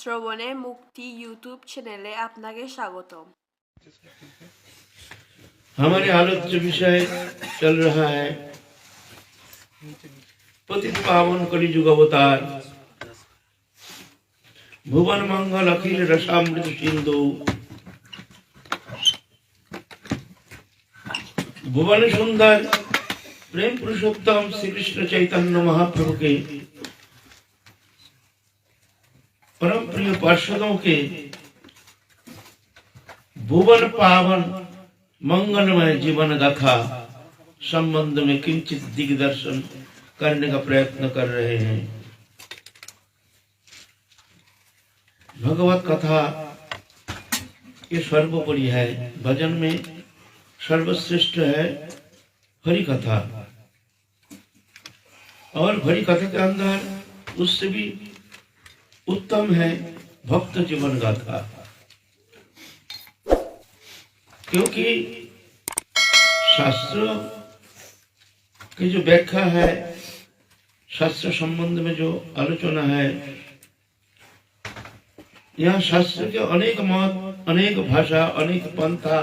শ্রবণে মুক্তি यूट्यूब चैनले আপনাকে স্বাগতম। हमारे आलोच्य विषय चल रहा है पतित पावन कलियुग अवतार भुवन मंगल अखिल रसामृत सिंधु भुवन सुंदर प्रेम पुरुषोत्तम श्री कृष्ण चैतन्य महाप्रभु के परम प्रिय पार्षदों के भुवन पावन मंगलमय जीवन गाथा संबंध में किंचित दिग्दर्शन करने का प्रयत्न कर रहे हैं। भगवत कथा ये सर्वोपरि है, भजन में सर्वश्रेष्ठ है हरि कथा, और हरि कथा के अंदर उससे भी उत्तम है भक्त जीवन गाथा, क्योंकि शास्त्र की जो व्याख्या है, शास्त्र संबंध में जो आलोचना है, यहाँ शास्त्र के अनेक मत, अनेक भाषा, अनेक पंथा,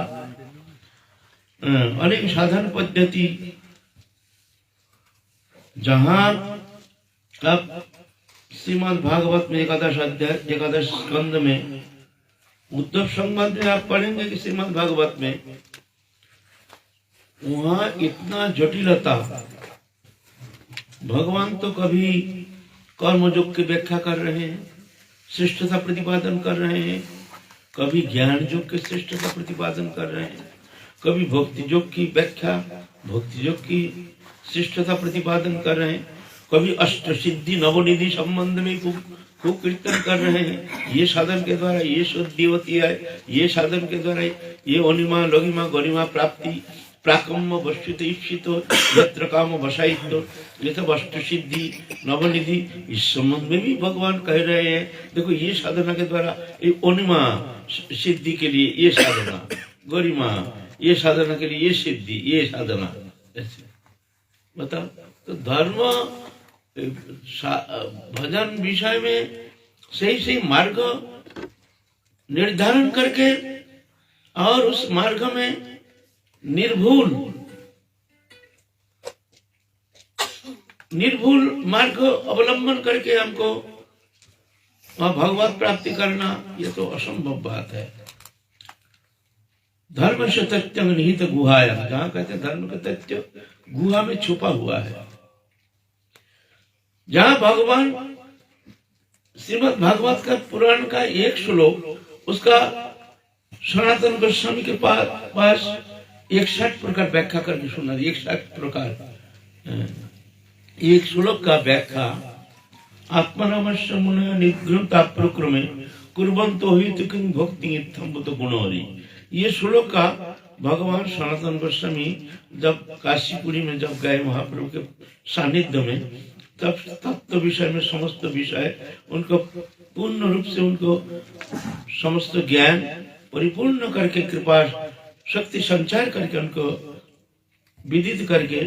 अनेक साधन पद्धति, जहाँ अब श्रीमद् भागवत में एकादश अध्याय एकादश स्कंद में उद्धव संबंध में आप पढ़ेंगे कि श्रीमद् भागवत में वहां इतना जटिलता, भगवान तो कभी कर्मयोग की व्याख्या कर रहे हैं, श्रेष्ठता प्रतिपादन कर रहे हैं, कभी ज्ञान योग की श्रेष्ठता प्रतिपादन कर रहे हैं, कभी भक्ति योग की व्याख्या, भक्ति योग की श्रेष्ठता प्रतिपादन कर रहे हैं, कभी अष्ट सिद्धि नवनिधि संबंध में खूब कीर्तन कर रहे हैं। ये साधन के द्वारा ये शुद्धि होती है, ये साधन के द्वारा ये अनिमा लघिमा गरिमा प्राप्ति प्राकम्य वस्तुत ईप्सित यत्र काम वसायित, ये तो अष्ट सिद्धि नवनिधि इस संबंध में भी भगवान कह रहे हैं। देखो ये साधना के द्वारा ये अनिमा सिद्धि के लिए ये साधना, गरिमा ये साधना के लिए ये सिद्धि, ये साधना, ऐसे बताओ। तो धर्म भजन विषय में सही सही मार्ग निर्धारण करके और उस मार्ग में निर्भूल मार्ग अवलंबन करके हमको भगवत प्राप्ति करना, ये तो असंभव बात है। धर्म से तथ्य निहित गुहाया, जहाँ कहते धर्म का तथ्य गुहा में छुपा हुआ है। जहाँ भगवान श्रीमद् भागवत का पुराण का एक श्लोक, उसका सनातन गोस्वामी के पास 61 प्रकार व्याख्या करके सुना, 61 प्रकार एक श्लोक का व्याख्या आत्मनामस्य मुनय निगृहता प्रक्रमे कुर्वन्तो हि किं भक्ति इत्थम्बुत गुणोरि। ये श्लोक का भगवान सनातन गोस्वामी जब काशीपुरी में जब गए महाप्रभु के सानिध्य में, तब तत्व विषय में समस्त विषय उनको पूर्ण रूप से उनको समस्त ज्ञान परिपूर्ण करके कृपा शक्ति संचार करके उनको विदित करके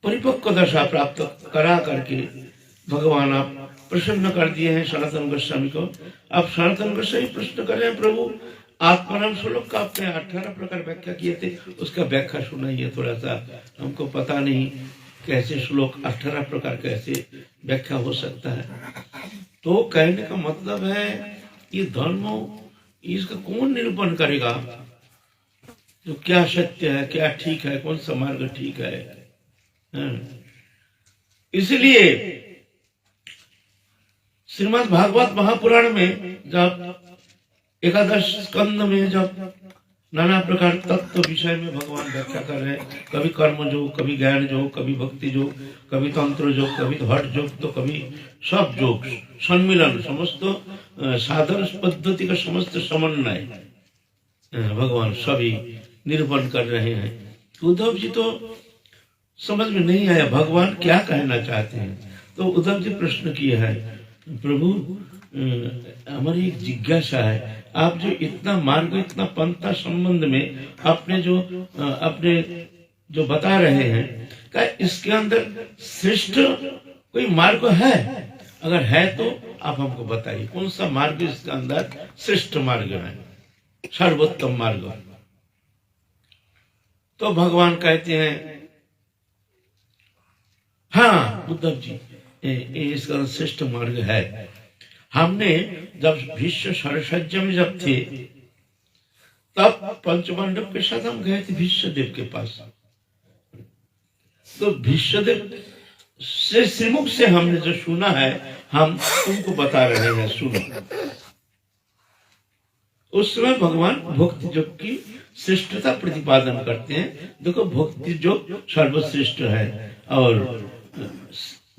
परिपक्व दशा प्राप्त करा करके भगवान आप प्रसन्न कर दिए हैं सनातन गोस्वामी को। आप सनातन गोस्वामी प्रश्न कर रहे हैं, प्रभु आत्माराम श्लोक का आपने 18 प्रकार व्याख्या किए थे, उसका व्याख्या सुनाइए थोड़ा सा, हमको पता नहीं कैसे श्लोक 18 प्रकार कैसे व्याख्या हो सकता है। तो कहने का मतलब है ये धर्म, इसका कौन निरूपण करेगा जो क्या सत्य है, क्या ठीक है, कौन सा मार्ग ठीक है। इसलिए श्रीमद् भागवत महापुराण में जब एकादश स्कंद में जब नाना प्रकार तत्व विषय में भगवान व्याख्या कर रहे हैं, कभी कर्म योग, कभी ज्ञान योग, कभी भक्ति योग, कभी तंत्र योग, कभी हठ योग, तो कभी सब योग सम्मिलन, समस्त साधन पद्धति का समस्त समन्वय भगवान सभी निरूपण कर रहे हैं। उद्धव जी तो समझ में नहीं आया भगवान क्या कहना चाहते हैं, तो उद्धव जी प्रश्न किए है, प्रभु हमारी एक जिज्ञासा है, आप जो इतना मार्ग, इतना पंथा संबंध में आपने जो बता रहे हैं, क्या इसके अंदर श्रेष्ठ कोई मार्ग है? अगर है तो आप हमको बताइए कौन सा मार्ग इसके अंदर श्रेष्ठ मार्ग है, सर्वोत्तम मार्ग। तो भगवान कहते हैं हाँ उद्धव जी, इसका श्रेष्ठ मार्ग है। हमने जब भीष्म शरसज्जा में जब थे तब पंचपांडव के साथ हम गए थे भीष्मदेव के पास। तो भीष्मदेव से श्रीमुख से हमने जो सुना है हम तुमको बता रहे हैं, सुनो। उस समय भगवान भक्ति योग की श्रेष्ठता प्रतिपादन करते हैं। देखो भक्ति योग सर्वश्रेष्ठ है और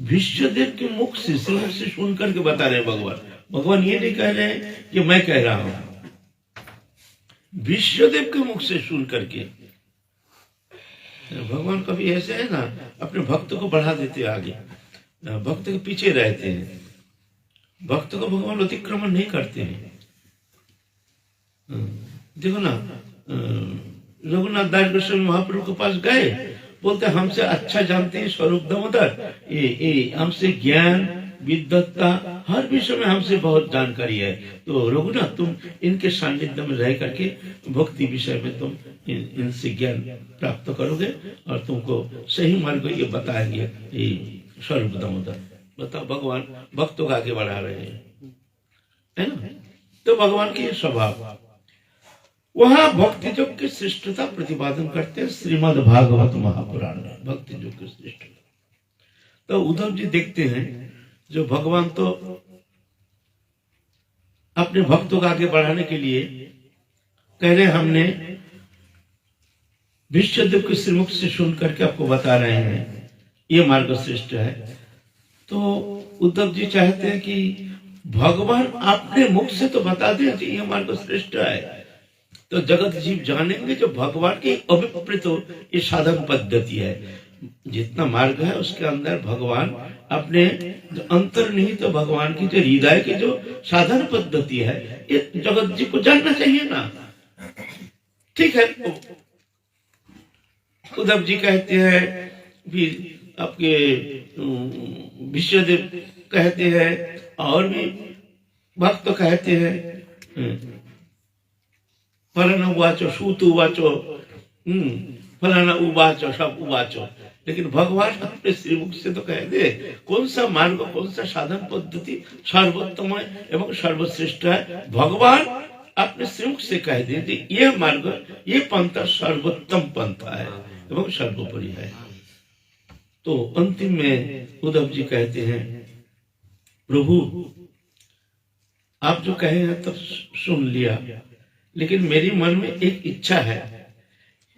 भीष्मदेव के मुख से श्रीमुख से सुन करके बता रहे हैं भगवान। भगवान ये नहीं कह रहे हैं कि मैं कह रहा हूं, भीष्मदेव के मुख से सुन करके। भगवान कभी ऐसे है ना अपने भक्त को बढ़ा देते आगे, भक्त के पीछे रहते हैं, भक्त को भगवान अतिक्रमण नहीं करते हैं। देखो ना रघुनाथ दास गोस्वामी महाप्रभु के पास गए, बोलते हमसे अच्छा जानते हैं स्वरूप दामोदर, ये हमसे ज्ञान विद्वत्ता हर विषय में हमसे बहुत जानकारी है। तो रघुनाथ तुम इनके सानिध्य में रह करके भक्ति विषय में तुम इनसे ज्ञान प्राप्त करोगे और तुमको सही मार्ग ये बताएंगे। ये स्वरूप दामोदर बताओ, भगवान भक्तों को आगे बढ़ा रहे हैं, है ना। तो भगवान की स्वभाव वहां भक्ति योग की श्रेष्ठता प्रतिपादन करते हैं श्रीमद् भागवत महापुराण में, भक्ति योग की श्रेष्ठता। तो उद्धव जी देखते हैं जो भगवान तो अपने भक्तों को आगे बढ़ाने के लिए कह रहे हमने भीष्मदेव के श्रीमुख से सुन करके आपको बता रहे हैं ये मार्ग श्रेष्ठ है। तो उद्धव जी चाहते हैं कि भगवान अपने मुख से तो बता दें कि ये मार्ग श्रेष्ठ है, तो जगत जीव जानेंगे जो भगवान की अभिप्रेत ये साधन पद्धति है। जितना मार्ग है उसके अंदर भगवान अपने जो अंतर्निहित तो भगवान की जो हृदय की जो साधन पद्धति है ये जगत जी को जानना चाहिए ना। ठीक है, उद्धव जी कहते हैं, फिर आपके विश्वदेव कहते हैं और भी भक्त कहते हैं फलाना उवाचो सूत उवाचो फलाना उवाचो सब उवाचो। लेकिन भगवान अपने श्रीमुख से तो कह दे कौन सा मार्ग कौन सा साधन पद्धति सर्वोत्तम है एवं सर्वश्रेष्ठ है। भगवान अपने श्रीमुख से कह दे ये मार्ग ये पंथा सर्वोत्तम पंथा है एवं सर्वोपरि है। तो अंतिम में उद्धव जी कहते हैं प्रभु आप जो कहे हैं तो सुन लिया, लेकिन मेरी मन में एक इच्छा है,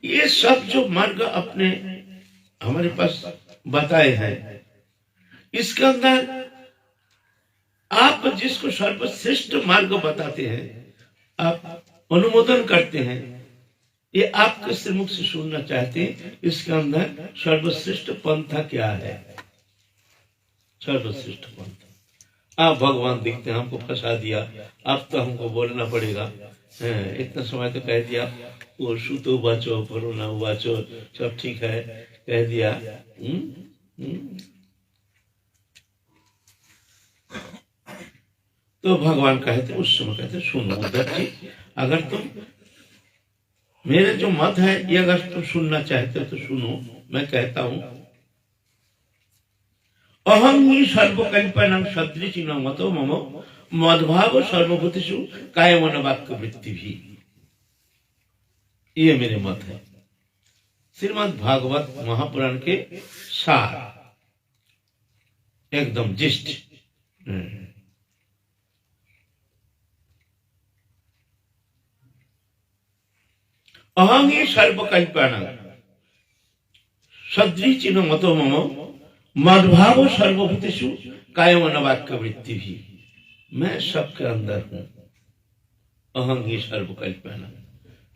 ये सब जो मार्ग अपने हमारे पास बताए हैं इसके अंदर आप जिसको सर्वश्रेष्ठ मार्ग बताते हैं आप अनुमोदन करते हैं, ये आपके श्रीमुख से सुनना चाहते हैं। इसके अंदर सर्वश्रेष्ठ पंथा क्या है, सर्वश्रेष्ठ पंथा। आप भगवान दिखते हैं हमको फंसा दिया, अब तो हमको बोलना पड़ेगा। इतना समय तो कह दिया वो सूतो बाचो कोरोना बाचो सब ठीक है कह दिया। तो भगवान कहते उस समय कहते सुनो उद्धव जी, अगर तुम मेरे जो मत है ये अगर तुम सुनना चाहते हो तो सुनो। मैं कहता हूं अहम ही सर्वकल्पना सदृशी न मतो ममो मद्भाव सर्वभूतिषु कायमन वाक्य वृत्ति भी, ये मेरे मत है। श्रीमद् भागवत महापुराण के सार एकदम जिष्ट। अहं ही सर्वकल्पना सदृचिनो मतो ममो मद्भाव सर्वभूतिषु कायमन वाक्य वृत्ति भी, मैं सबके अंदर हूं। अहं ही सर्वकल्पना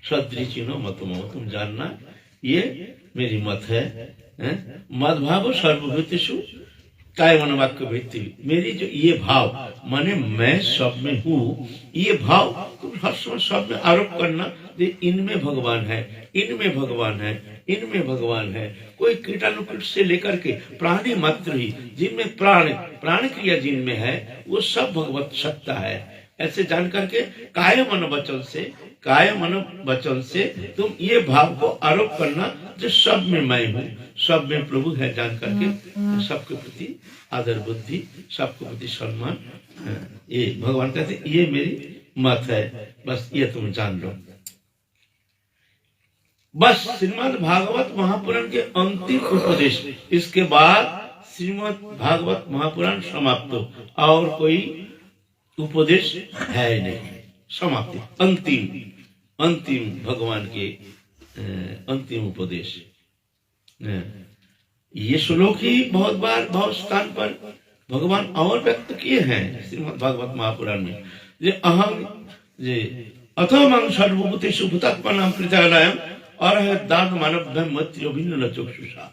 सदृचिनो मतो ममो, तुम जानना ये मेरी मत है। मद्भाव सर्वभूतिषु काय मन वाक्य वृत्ति, मेरी जो ये भाव माने मैं सब में हूँ, ये भाव तुम हर समय सब में आरोप करना कि इनमें भगवान है, इनमें भगवान है, इनमें भगवान है। कोई कीटाणु से लेकर के प्राणी मात्र ही जिनमें प्राण क्रिया जिनमें है वो सब भगवत सत्ता है। ऐसे जान करके काय मन वचन से तुम ये भाव को आरोप करना जो सब में मैं हूँ, सब में प्रभु है, जान करके सबके प्रति आदर बुद्धि, सबके प्रति सम्मान, ये भगवान कहते ये मेरी मत है, बस ये तुम जान लो। बस श्रीमद् भागवत महापुराण के अंतिम उपदेश, इसके बाद श्रीमद् भागवत महापुराण समाप्त हो, और कोई उपदेश है नहीं, समाप्ति, अंतिम भगवान के अंतिम उपदेश। ये श्लोक ही बहुत बार बहुत स्थान पर भगवान और व्यक्त किए हैं श्रीमद् भागवत महापुराण में। जे अहम जे अथो मां सर्वभूतेषु भूतात्मानां कृतालयम् अरहत दान मानवभ्यं मत्योभिन्न चक्षुषा।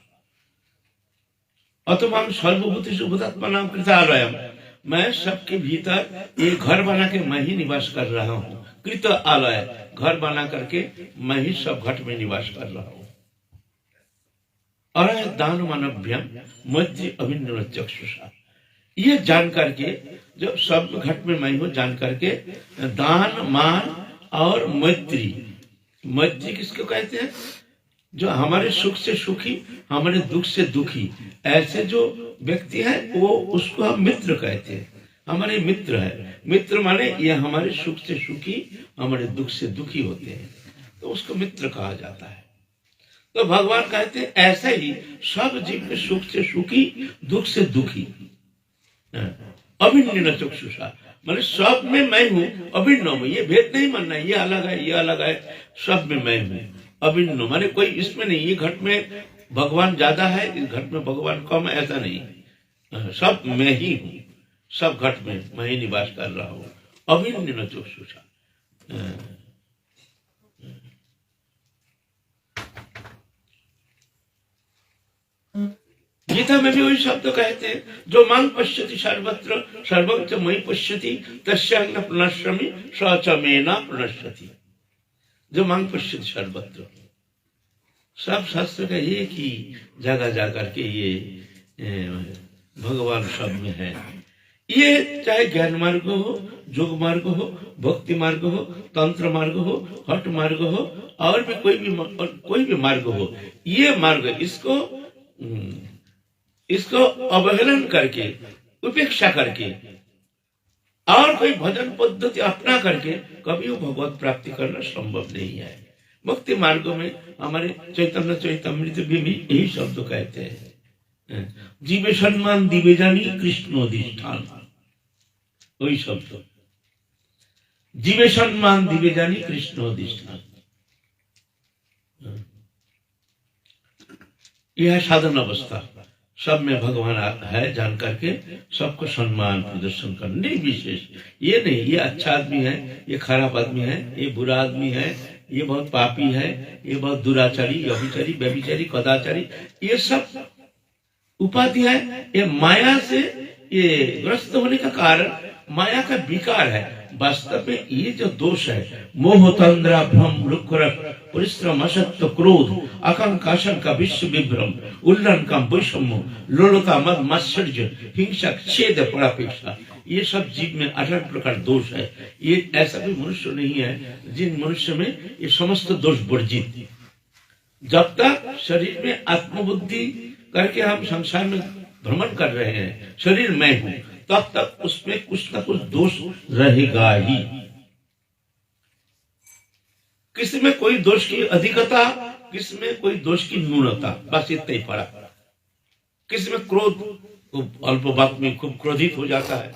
अथो मां सर्वभूतेषु भूतात्मानां कृतालयम्, मैं सबके भीतर ये घर बना के मैं ही निवास कर रहा हूँ। कृत आलय, घर बना करके मैं ही सब घट में निवास कर रहा हूँ। अरहत दान मानवभ्यं मध्य अभिन्न चक्षुषा, ये जान करके जब सब घट में मैं हूँ जान करके दान मान और मैत्री किसको कहते हैं? जो हमारे सुख से सुखी, हमारे दुख से दुखी, ऐसे जो व्यक्ति है वो उसको हम मित्र कहते हैं। हमारे मित्र है, मित्र माने ये हमारे सुख से सुखी, हमारे दुख से दुखी होते हैं, तो उसको मित्र कहा जाता है। तो भगवान कहते हैं ऐसा ही सब जीव में सुख से सुखी, दुख से दुखी, अभिन्न चक्षुषा, माने सब में मैं हूँ, अभिन्न में, ये भेद नहीं मानना ये अलग है ये अलग है, सब में मैं हूँ, अभिन्न माने कोई इसमें नहीं, ये घट में भगवान ज्यादा है, इस घट में भगवान कम है, ऐसा नहीं, सब मैं ही हूँ, सब घट में मैं ही निवास कर रहा हूँ, अभिन्न चक्षुषा। गीता में भी वही शब्द कहते हैं, जो मांग पश्यति सर्वत्र सर्वं च मयि पश्यति तस्यां न प्रणश्यामि स च मे न प्रणश्यति। जो मांग पश्यति सर्वत्र, सब शास्त्र का एक ही जगह जाकर के ये भगवान सब में है। ये चाहे ज्ञान मार्ग हो, योग मार्ग हो, भक्ति मार्ग हो, तंत्र मार्ग हो, हठ मार्ग हो, और भी कोई भी मार्ग हो, ये मार्ग इसको अवहेलन करके, उपेक्षा करके और कोई भजन पद्धति अपना करके कभी वो भगवत प्राप्ति करना संभव नहीं है। भक्ति मार्ग में हमारे चैतन्य चैतन्यमृत भी यही शब्द कहते हैं, जीवे सम्मान दिवे जानी कृष्णोधिष्ठान, वही शब्द, जीवे सम्मान दिवे जानी कृष्णोधिष्ठान। यह साधन अवस्था, सब में भगवान है जान करके सबको सम्मान प्रदर्शन करने विशेष, ये नहीं ये अच्छा आदमी है, ये खराब आदमी है, ये बुरा आदमी है, ये बहुत पापी है, ये बहुत दुराचारी, व्यभिचारी, व्यभिचारी, कदाचारी, ये सब उपाधि है। ये माया से ये ग्रस्त होने का कारण माया का विकार है। वास्तव में ये जो दोष है, मोह तंद्रा भ्रम रुक्रक परिश्रम असत्य क्रोध आकांक्षा आशंका विश्व विभ्रम उल्लन काम वैषम्य लोलता मद मात्सर्य हिंसा छेद परापेक्षा, ये सब जीव में 18 प्रकार दोष है। ये ऐसा भी मनुष्य नहीं है जिन मनुष्य में ये समस्त दोष वर्जित। जब तक शरीर में आत्मबुद्धि करके हम संसार में भ्रमण कर रहे हैं, शरीर मैं हूँ, तब तक उसमें कुछ ना कुछ दोष रहेगा ही। किसी में कोई दोष की अधिकता, किसी में कोई दोष की न्यूनता, बस इतना ही फर्क। किसी में क्रोध, अल्प बात में खूब क्रोधित हो जाता है,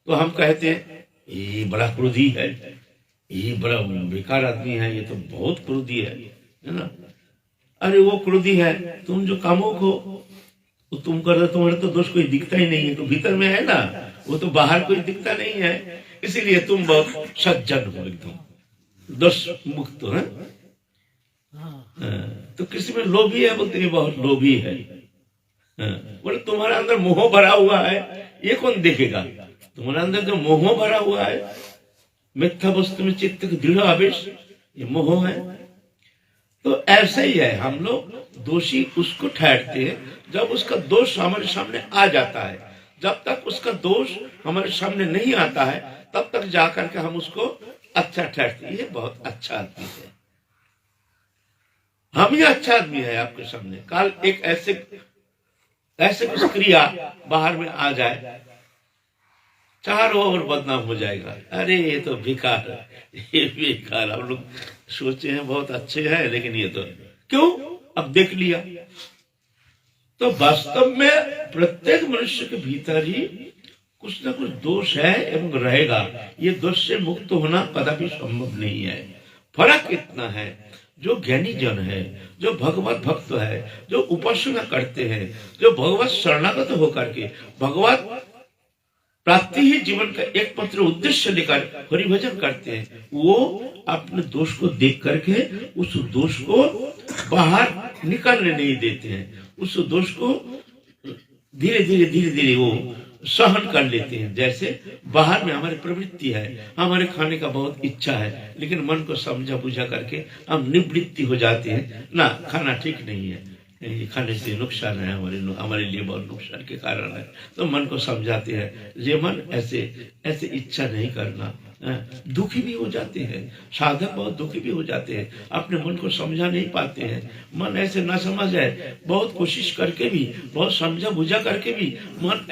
तो हम कहते हैं ये बड़ा क्रोधी है, ये बड़ा बेकार आदमी है, ये तो बहुत क्रोधी है ना। अरे वो क्रोधी है, तुम जो कामुक हो तो तुम कर रहे, तुम्हारे तो दोष कोई दिखता ही नहीं है, तो भीतर में है ना, वो तो बाहर कोई दिखता नहीं है, इसीलिए तुम बहुत सज्जन हो, एकदम दोष मुक्त हो। तो किसी में लोभी है, बोलते बहुत लोभी है, बोले तुम्हारे अंदर मोह भरा हुआ है, ये कौन देखेगा? तुम्हारे अंदर जो मोह भरा हुआ है, मिथ्या वस्तु में चित्त का दृढ़ आवेश, ये मोह है। तो ऐसा ही है, हम लोग दोषी उसको ठहरते हैं जब उसका दोष हमारे सामने आ जाता है। जब तक उसका दोष हमारे सामने नहीं आता है तब तक जाकर के हम उसको अच्छा ठहरते हैं, ये बहुत अच्छा आदमी है, हम ही अच्छा आदमी है आपके सामने। कल एक ऐसे कुछ क्रिया बाहर में आ जाए, चारों ओर बदनाम हो जाएगा, अरे ये तो बेकार है, ये बेकार। हम लोग सोचे हैं बहुत अच्छे हैं, लेकिन ये तो क्यों, अब देख लिया। तो वास्तव में प्रत्येक मनुष्य के भीतर ही कुछ ना कुछ दोष है एवं रहेगा। ये दोष से मुक्त होना कदापि संभव नहीं है। फर्क इतना है, जो ज्ञानी जन है, जो भगवत भक्त है, जो उपासना करते हैं, जो भगवत शरणागत होकर के भगवत प्राप्ति ही जीवन का एकमात्र उद्देश्य लेकर हरिभजन करते हैं, वो अपने दोष को देख करके उस दोष को बाहर निकलने नहीं देते हैं। उस दोष को धीरे धीरे वो सहन कर लेते हैं। जैसे बाहर में हमारी प्रवृत्ति है, हमारे खाने का बहुत इच्छा है, लेकिन मन को समझा बुझा करके हम निवृत्ति हो जाते हैं, ना खाना ठीक नहीं है, ये खाने से नुकसान है, हमारे लिए बहुत नुकसान के कारण है। तो मन को समझाते हैं, ये मन ऐसे इच्छा नहीं करना। दुखी भी हो जाते हैं, साधक बहुत दुखी भी हो जाते हैं, अपने मन को समझा नहीं पाते हैं। मन ऐसे ना समझ जाए, बहुत कोशिश करके भी, बहुत समझा बुझा करके भी मन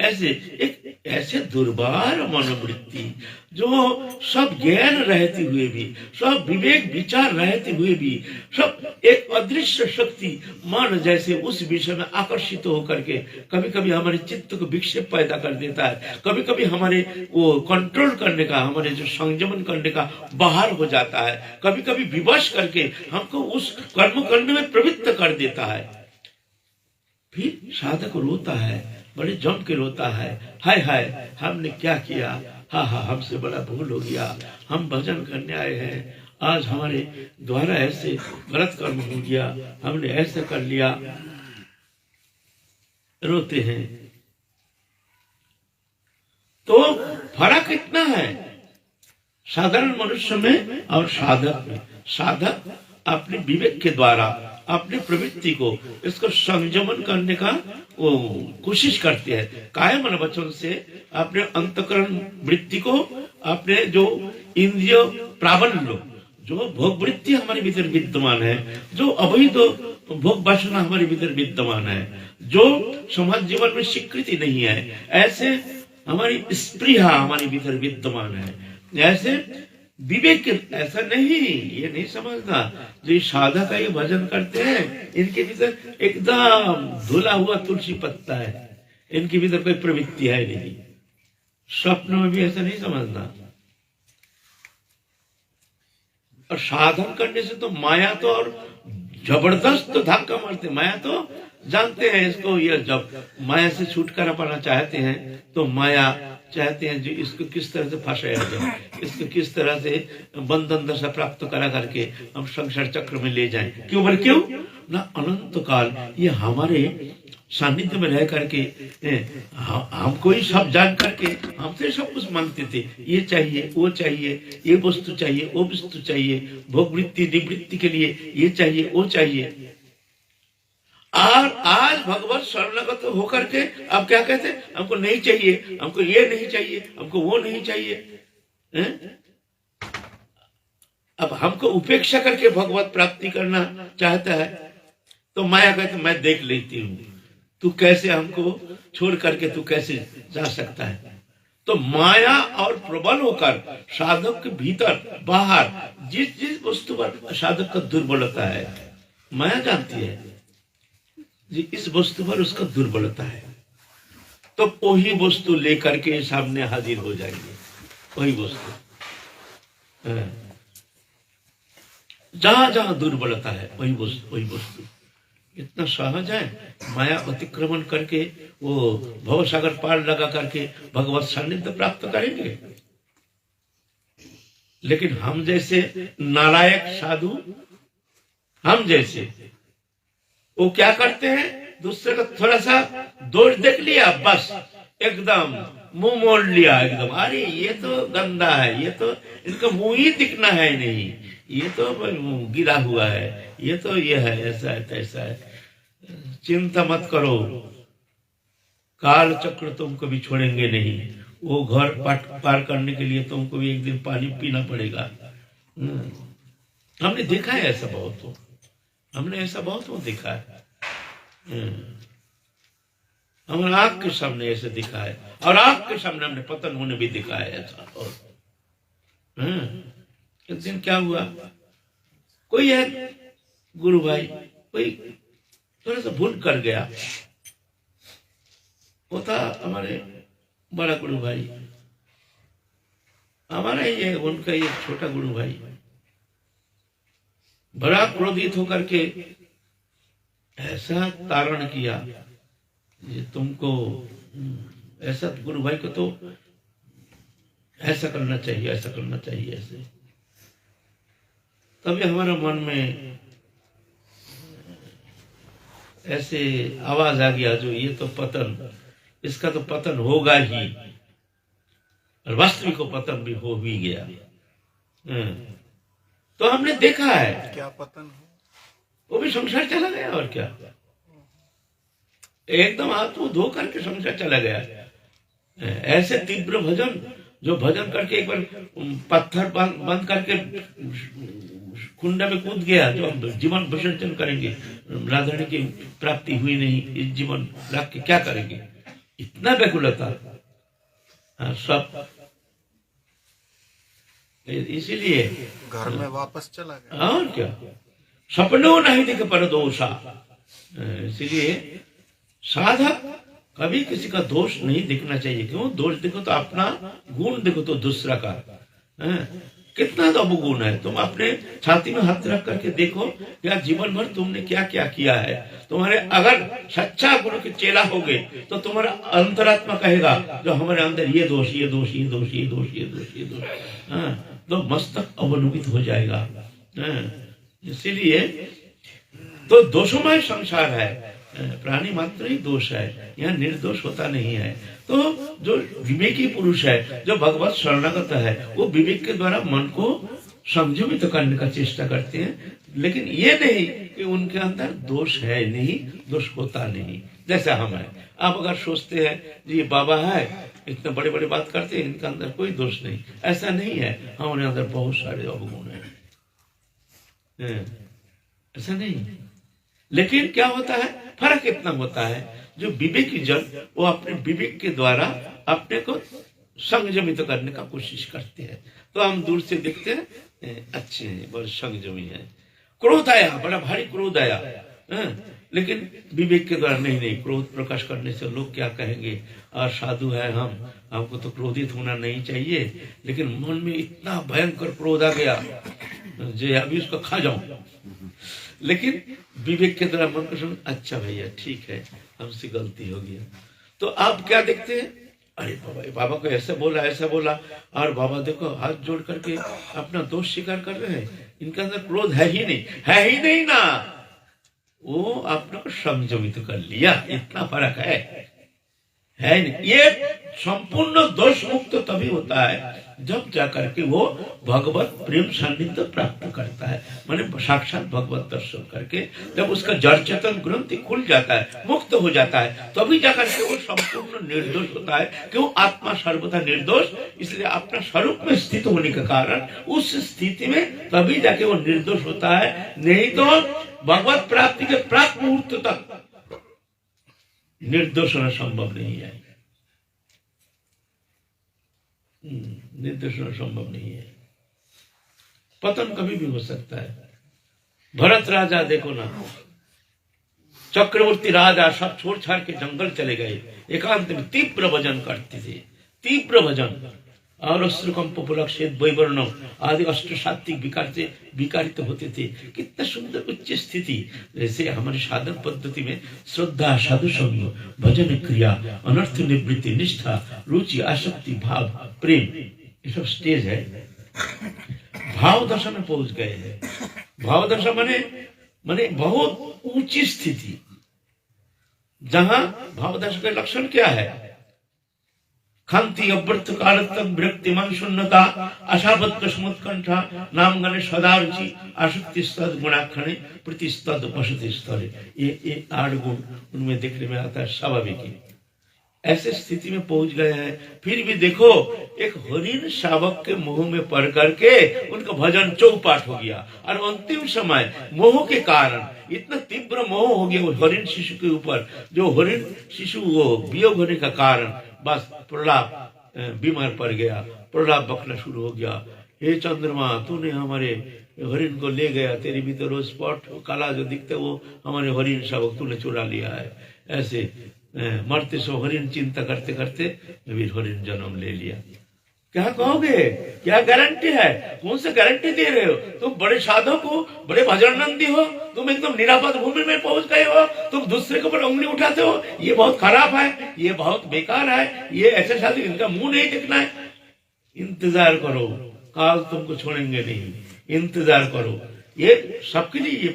ऐसे दुर्बार मनोवृत्ति, जो सब ज्ञान रहते हुए भी, सब विवेक विचार रहते हुए भी, सब एक अदृश्य शक्ति मन जैसे उस विषय में आकर्षित होकर के कभी कभी हमारे चित्त को विक्षेप पैदा कर देता है, कभी कभी हमारे वो कंट्रोल करने का, हमारे जो संयमन करने का बाहर हो जाता है, कभी कभी विवश करके हमको उस कर्म करने में प्रवृत्त कर देता है। फिर साधक रोता है, बड़े जम के रोता है, हाय हाय हमने क्या किया, हाँ हाँ हमसे बड़ा भूल हो गया, हम भजन करने आए हैं, आज हमारे द्वारा ऐसे गलत कर्म हो गया, हमने ऐसे कर लिया, रोते हैं। तो फर्क इतना है साधारण मनुष्य में और साधक में। साधक अपने विवेक के द्वारा अपनी प्रवृत्ति को, इसको संयमन करने का वो कोशिश करते हैं, काया मन वचन से अपने अंतकरण वृत्ति को, अपने जो इंद्रिय प्राबल्य, जो भोग वृत्ति हमारे भीतर विद्यमान है, जो अवैध भोग वासना हमारे भीतर विद्यमान है, जो समाज जीवन में स्वीकृति नहीं है, ऐसे हमारी स्पृहा हमारे भीतर विद्यमान है, ऐसे विवेक ऐसा नहीं, ये नहीं समझना जो साधक ये भजन करते हैं इनके भीतर एकदम धुला हुआ तुलसी पत्ता है, इनके भीतर कोई प्रवृत्ति है नहीं। स्वप्न में भी ऐसा नहीं समझना। और साधन करने से तो माया तो और जबरदस्त धक्का मारते, माया तो जानते हैं इसको, ये जब माया से छुटकारा पाना चाहते हैं तो माया चाहते हैं जो इसको किस तरह से फंसाया जाए, इसको किस तरह से बंधन दशा प्राप्त करा करके हम संसार चक्र में ले जाएं। क्यों बोले क्यों ना, अनंत काल ये हमारे सानिध्य में रह करके हमको ही सब जान करके हमसे सब कुछ मांगते थे, ये चाहिए वो चाहिए, ये वस्तु चाहिए वो वस्तु चाहिए, भोग वृत्ति निवृत्ति के लिए ये चाहिए वो चाहिए। और आज भगवत शरणागत होकर के अब क्या कहते, हमको नहीं चाहिए, हमको ये नहीं चाहिए, हमको वो नहीं चाहिए। अब हमको उपेक्षा करके भगवत प्राप्ति करना चाहता है, तो माया कहते मैं देख लेती हूँ, तू कैसे हमको छोड़ करके तू कैसे जा सकता है। तो माया और प्रबल होकर साधक के भीतर बाहर जिस वस्तु पर साधक का दुर्बलता है, माया जानती है जी इस वस्तु पर उसका दुर्बलता है, तो वही वस्तु लेकर के सामने हाजिर हो जाएंगे। वही वस्तु जहां जहां दुर्बलता है वही वस्तु इतना सहज है, माया अतिक्रमण करके वो भव सागर पार लगा करके भगवत सानिध्य प्राप्त करेंगे। लेकिन हम जैसे नालायक साधु, हम जैसे वो क्या करते हैं, दूसरे का थोड़ा सा दोष देख लिया, बस एकदम मुंह मोड़ लिया एकदम, अरे ये तो गंदा है, ये तो इनका मुंह ही दिखना है नहीं, ये तो गिरा हुआ है, ये तो ये है, ऐसा है तैसा है। चिंता मत करो, काल चक्र तुमको भी छोड़ेंगे नहीं, वो घर पार करने के लिए तुमको भी एक दिन पानी पीना पड़ेगा। हमने देखा है ऐसा बहुत हो, हमने ऐसा बहुत हो देखा है, हमारे आंख के सामने ऐसे दिखा है, और आंख के सामने हमने पतन होने भी दिखा है ऐसा। और एक दिन क्या हुआ, कोई है गुरु भाई, कोई थोड़ा सा भूल कर गया, वो था हमारे बड़ा गुरु भाई, हमारा ही है, उनका ये छोटा गुरु भाई, बड़ा क्रोधित होकर के ऐसा तारण किया, ये तुमको ऐसा, गुरु भाई को तो ऐसा करना चाहिए, ऐसा करना चाहिए, ऐसे। तभी हमारा मन में ऐसे आवाज आ गया, जो ये तो पतन, इसका तो पतन होगा ही, और वास्तविक को पतन भी हो भी गया। तो हमने देखा है क्या पतन हो, वो भी संसार चला गया, और क्या, एकदम हाथ मुंह धो करके संसार चला गया। ऐसे तीव्र भजन, जो भजन करके एक बार पत्थर बंद करके कुंड में कूद गया, जो जीवन विसर्जन करेंगे, राधारानी की प्राप्ति हुई नहीं, इस जीवन रख के क्या करेंगे, इतना व्याकुलता सब, इसीलिए घर में वापस चला गया। और क्या, सपनों नहीं दिख पर दोषा, इसीलिए साधक कभी किसी का दोष नहीं दिखना चाहिए। क्यों दोष देखो तो अपना, गुण देखो तो दूसरा का। कितना तो गुण है, तुम अपने छाती में हाथ रख करके देखो, या जीवन भर तुमने क्या क्या किया है। तुम्हारे अगर सच्चा गुरु के चेला होगे तो तुम्हारा अंतरात्मा कहेगा, जो हमारे अंदर ये दोष, ये दोष, ये दोष, ये दोष, ये दोष, ये दोष, तो मस्तक अवलुबित हो जाएगा। इसीलिए तो दोषमय संसार है, प्राणी मात्र ही दोष है, यहाँ निर्दोष होता नहीं है। तो जो विवेकी पुरुष है, जो भगवत शरणागत है, वो विवेक के द्वारा मन को संयमित करने का चेष्टा करते हैं, लेकिन ये नहीं कि उनके अंदर दोष है नहीं, दोष होता नहीं। जैसा हम है, आप अगर सोचते हैं ये बाबा है, इतने बड़े बड़े बात करते हैं, इनके अंदर कोई दोष नहीं, ऐसा नहीं है, हमारे अंदर बहुत सारे अवगुण है, ऐसा नहीं। लेकिन क्या होता है, फर्क इतना होता है, जो विवेकी जन वो अपने विवेक के द्वारा अपने को संयमित करने का कोशिश करते हैं। तो हम दूर से देखते हैं अच्छे हैं, बड़े संयमी है, क्रोध आया, बड़ा भारी क्रोध आया, लेकिन विवेक के द्वारा नहीं, क्रोध प्रकाश करने से लोग क्या कहेंगे, और साधु है हम, हमको तो क्रोधित होना नहीं चाहिए, लेकिन मन में इतना भयंकर क्रोध आ गया जो अभी उसको खा जाऊं। लेकिन विवेक के द्वारा मन को समझ, अच्छा भैया ठीक है, हमसे गलती हो गया। तो आप क्या देखते हैं, अरे बाबा को ऐसा बोला, ऐसा बोला, और बाबा देखो हाथ जोड़ करके अपना दोष स्वीकार कर रहे हैं, इनके अंदर क्रोध है ही नहीं, है ही नहीं ना, वो आपने को संयमित कर लिया, इतना फर्क है नहीं। ये संपूर्ण दोष मुक्त तभी होता है जब जाकर के वो भगवत प्रेम सान्निध्य प्राप्त करता है, माने साक्षात भगवत दर्शन करके जब उसका जड़ चेतन ग्रंथि खुल जाता है, मुक्त हो जाता है, तभी जाकर के वो संपूर्ण निर्दोष होता है। क्यों, आत्मा सर्वथा निर्दोष, इसलिए अपना स्वरूप में स्थित होने के कारण उस स्थिति में तभी जाके वो निर्दोष होता है, नहीं तो भगवत प्राप्ति के प्राक मुहूर्त तक निर्दोष होना संभव नहीं है, निर्दोष होना संभव नहीं है। पतन कभी भी हो सकता है। भरत राजा देखो ना, चक्रवर्ती राजा सब छोड़ छाड़ के जंगल चले गए, एकांत में तीव्र भजन करते थे, तीव्र भजन, और अश्रुकंप पुलक्षेत वैवर्णम आदि अष्ट सात्विक विकार से विकारित होते थे। कितना सुंदर उच्च स्थिति। जैसे हमारी साधन पद्धति में श्रद्धा, साधु संग, भजन क्रिया, अनर्थ निवृत्ति, निष्ठा, रुचि, आसक्ति, भाव, प्रेम, ये सब स्टेज है। भाव दशा में पहुंच गए हैं। भाव दशा माने बहुत ऊंची स्थिति, जहां भावदश का लक्षण क्या है? खांति अव्रत कालतम विरक्ति मन शून्यता अशाबत कस्मोत्कंठा नाम गणेश सदारुचि आसक्ति स्तद गुणाक्षणे प्रतिस्तद वसति स्तरे। ये 8 गुण उनमें देखने में आता है, स्वाभाविक ही। ऐसे स्थिति में पहुंच गए हैं, फिर भी देखो एक हरिण शावक के मुंह में पड़ करके उनका भजन चौपाट हो गया, और अंतिम समय मोह के कारण इतना तीव्र मोह हो गया वो हरिण शिशु के ऊपर, जो हरिण शिशु वो वियोग होने का कारण बस प्रहलाद बीमार पड़ गया, प्रहलाद बकना शुरू हो गया। हे चंद्रमा, तूने हमारे हरिण को ले गया, तेरे भीतर वो स्पॉट काला जो दिखता है वो हमारे हरिण शावक तूने चुरा लिया है। ऐसे मरते सो हरिण चिंता करते करते फिर हरिण जन्म ले लिया। क्या कहोगे? क्या गारंटी है? कौन सा गारंटी दे रहे हो? तुम बड़े साधक हो, बड़े भजननंदी हो, तुम एकदम निरापद भूमि में पहुंच गए हो, तुम दूसरे के ऊपर उंगली उठाते हो, ये बहुत खराब है, ये बहुत बेकार है, ये ऐसे साधक इनका मुंह नहीं देखना है। इंतजार करो, काल तुमको छोड़ेंगे नहीं, इंतजार करो। ये सबके लिए,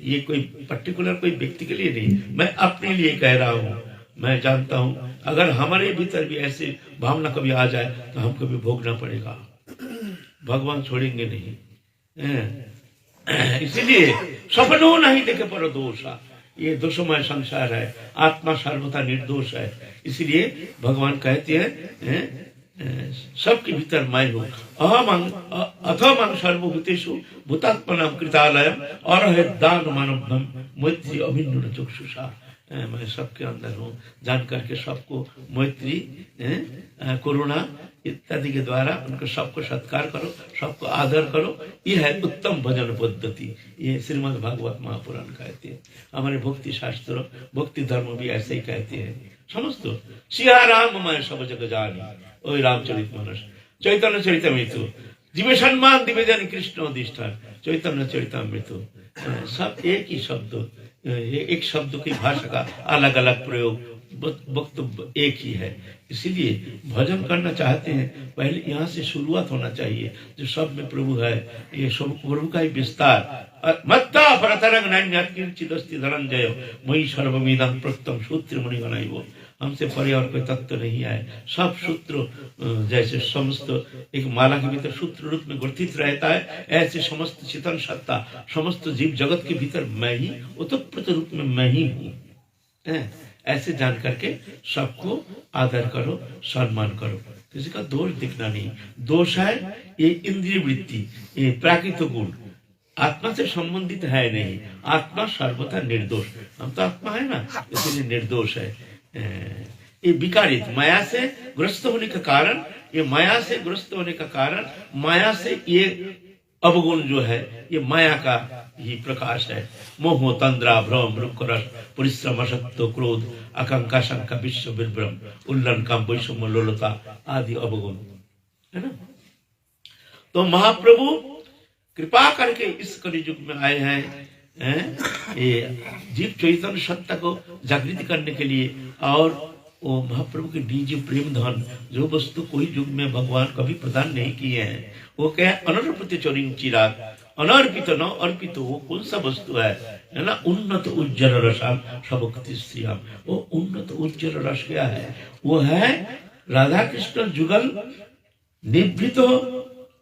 ये कोई पर्टिकुलर कोई व्यक्ति के लिए नहीं, मैं अपने लिए कह रहा हूं। मैं जानता हूं अगर हमारे भीतर भी ऐसे भावना कभी आ जाए तो हमको भी भोगना पड़ेगा, भगवान छोड़ेंगे नहीं। इसीलिए सपनों नहीं देखे पर दोषा, ये दोषमय संसार है, आत्मा सर्वथा निर्दोष है। इसलिए भगवान कहते हैं सबके भीतर मैं हूँ। अथमं सर्वभूतेषु भूतात्मनां कृतालयम और है दान मानव मैत्री अभिन्न चक्षुषा। मैं सबके अंदर हूँ, जान करके सबको मैत्री करुणा इत्यादि के द्वारा उनको सबको सत्कार करो, सबको आदर करो। ये है उत्तम भजन पद्धति। ये श्रीमद् भागवत महापुराण कहते हैं, हमारे भक्ति शास्त्र भक्ति धर्म भी ऐसे ही कहते हैं। समझ दो, सिया राम मैं सब जग जानी, ओई रामचरित मानस, चैतन्य चरितमृतु, जीवे सम्मान दिवेदन कृष्ण अधिष्ठान, चैतन्य चरितमृतु। सब एक ही शब्द, एक शब्द की भाषा का अलग अलग प्रयोग, वक्तव्य एक ही है। इसीलिए भजन करना चाहते हैं पहले यहाँ से शुरुआत होना चाहिए। जो सब में प्रभु है, ये सब प्रभु का ही विस्तार। मत्ता परतरंग नैन्यस्ति धनंजय मयि सर्वमिदं प्रोक्तम सूत्र मुनि बनाइवो। हमसे परे और कोई तत्व नहीं है। सब सूत्र जैसे समस्त एक माला के भीतर सूत्र रूप में ग्रथित रहता है, ऐसे समस्त चेतन सत्ता समस्त जीव जगत के भीतर मैं ही ओतप्रोत रूप में मैं ही हूँ। ऐसे जान करके सबको आदर करो, सम्मान करो, किसी का दोष दिखना नहीं। दोष है ये इंद्रिय वृत्ति, ये प्राकृत गुण, आत्मा से संबंधित है नहीं। आत्मा सर्वथा निर्दोष, हम तो आत्मा है ना, इसलिए निर्दोष है। ये विकारित माया से ग्रस्त होने का कारण, ये माया से ग्रस्त होने का कारण, माया से ये अवगुण जो है ये माया का ही प्रकाश है। मोह तंद्रा भ्रम रुक्रस परिश्रम असत्य क्रोध आकांक्षा शंका विश्व विभ्रम उल्लन काम वैषम्य लोलता आदि अवगुण है ना। तो महाप्रभु कृपा करके इस कलियुग में आए हैं, ये जीव चैतन्य सत्ता को जागृत करने के लिए। और वो महाप्रभु के निजी प्रेम धन जो वस्तु कोई युग में भगवान कभी प्रदान नहीं किए हैं, वो क्या है? अनर्पित चौरिंग चिराग, अनर्पित न अर्पित, वो कौन सा वस्तु है ना? उन्नत उज्जवल रसाम सबक्ति श्रियाम। वो उन्नत उज्जवल रस क्या है? वो है राधा कृष्ण जुगल निभृत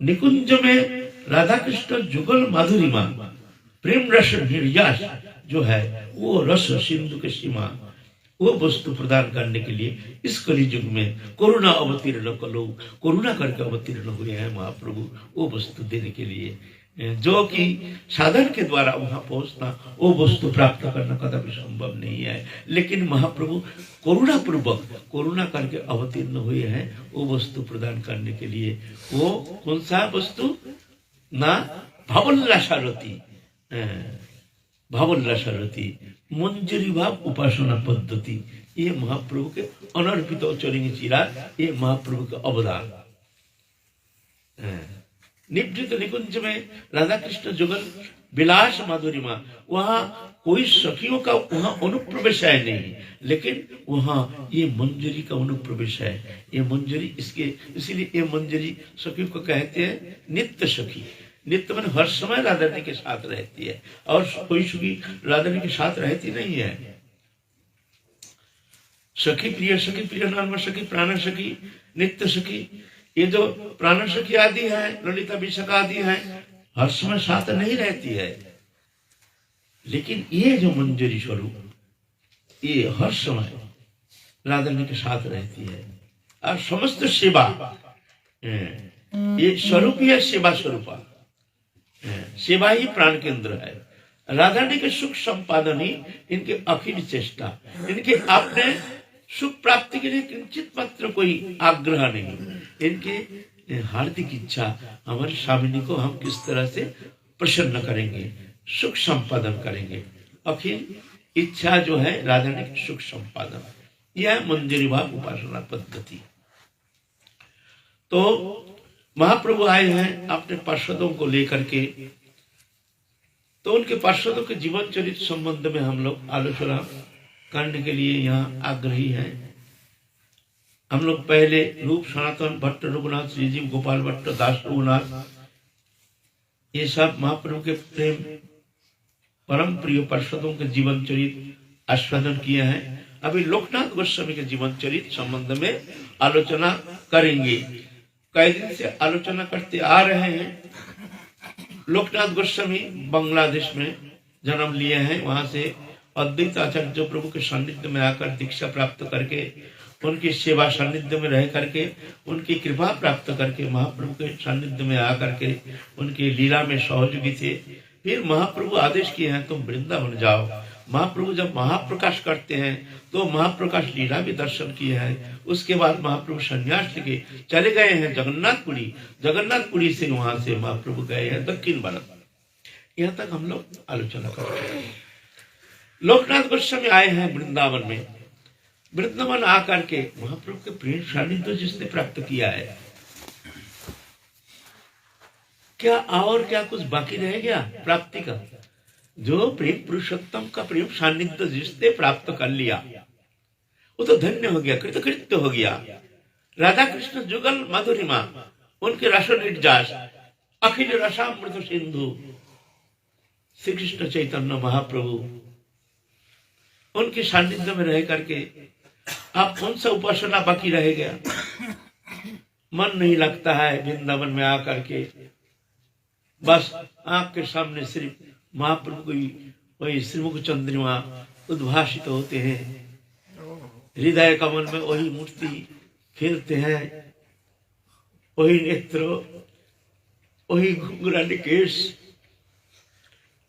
निकुंज में राधा कृष्ण जुगल माधुरिमा प्रेम रस निर्यास जो है, वो रस सिंधु के सीमा, वो वस्तु प्रदान करने के लिए इस कलियुग में करुणा अवतीर्ण कलो, करुणा करके अवतीर्ण हुए हैं महाप्रभु, वो वस्तु देने के लिए, जो कि साधन के द्वारा वहां पहुंचना, वो वस्तु प्राप्त करना कदापि संभव नहीं है। लेकिन महाप्रभु करुणा पूर्वक करुणा करके अवतीर्ण हुए हैं वो वस्तु प्रदान करने के लिए। वो कौन सा वस्तु ना? भावोल्लासारती, भावोल्लासारती मंजरी भाव उपासना पद्धति, ये महाप्रभु के अनर्पित चौरिंग चिराग, ये महाप्रभु का अवदान। निभृत निकुंज में राधा कृष्ण जुगल विलास माधुरिमा, वहां कोई सखियों का वहां अनुप्रवेश है नहीं, लेकिन वहां ये मंजरी का अनुप्रवेश है। ये मंजरी इसके, इसीलिए ये मंजरी सखियों को कहते हैं नित्य सखी। नित्य मन हर समय राधा रानी के साथ रहती है, और कोई सखी राधा रानी के साथ रहती नहीं है। सखी प्रिय नर्म सखी प्राण सखी नित्य सखी, ये जो प्राण सखी आदि है, ललिता विशाखा आदि है, हर समय साथ नहीं रहती है, लेकिन ये जो मंजरी स्वरूप ये हर समय राधा रानी के साथ रहती है। और समस्त सेवा ये स्वरूप ही है, सेवा स्वरूपा, सेवा ही प्राण केंद्र है। राधा रानी के सुख संपादन ही इनके अखिल चेष्टा, इनके अपने सुख प्राप्ति के लिए किंचित मात्र कोई आग्रह नहीं, इनके हार्दिक इच्छा हमारे स्वामिनी को हम किस तरह से प्रसन्न करेंगे, सुख संपादन करेंगे। अखिल इच्छा जो है राधा रानी के सुख संपादन, यह मंजरी भाव उपासना पद्धति। तो महाप्रभु आए हैं अपने पार्षदों को लेकर के, तो उनके पार्षदों के जीवन चरित्र संबंध में हम लोग आलोचना करने के लिए यहाँ आग्रही हैं। हम लोग पहले रूप सनातन भट्ट रघुनाथ श्रीजीव गोपाल भट्ट दास रघुनाथ ये सब महाप्रभु के प्रेम परम प्रिय पार्षदों के जीवन चरित्र आस्वादन किए हैं। अभी लोकनाथ गोस्वामी के जीवन चरित्र संबंध में आलोचना करेंगे। कई दिन से आलोचना करते आ रहे हैं। लोकनाथ गोस्वामी बांग्लादेश में जन्म लिए हैं, वहां से अद्वैत आचार्य प्रभु के सानिध्य में आकर दीक्षा प्राप्त करके, उनकी सेवा सानिध्य में रह करके, उनकी कृपा प्राप्त करके महाप्रभु के सानिध्य में आकर के उनकी लीला में सहयोगी थे। फिर महाप्रभु आदेश किए हैं तुम वृंदावन जाओ। महाप्रभु जब महाप्रकाश करते हैं तो महाप्रकाश लीला भी दर्शन किए हैं। उसके बाद महाप्रभु संन्यास लेके चले गए हैं जगन्नाथपुरी। जगन्नाथपुरी से वहां से महाप्रभु गए हैं दक्षिण भारत। यहाँ तक हम लोग आलोचना करते हैं। लोकनाथ गोस्वामी आए हैं वृंदावन में। वृंदावन आकर के महाप्रभु के प्रेम सानिध्य जिसने प्राप्त किया है, क्या और क्या कुछ बाकी रह गया प्राप्ति का? जो प्रेम पुरुषोत्तम का प्रेम सानिध्य जिसने प्राप्त कर लिया वो तो धन्य हो गया, कृतकृत्य हो गया। राधा कृष्ण जुगल मधुरिमा, उनके रस निर्जास, अखिल रसामृत सिंधु श्री कृष्ण चैतन्य महाप्रभु, उनके सानिध्य में रह करके आप कौन सा उपासना बाकी रह गया? मन नहीं लगता है वृंदावन में आकर के, बस आंख के सामने सिर्फ महाप्रभु की वही श्रीमुख चंद्रमा उद्भाषित होते हैं, हृदय कमल में वही मूर्ति खेलते हैं, वही नेत्र, वही घुंघराले केश,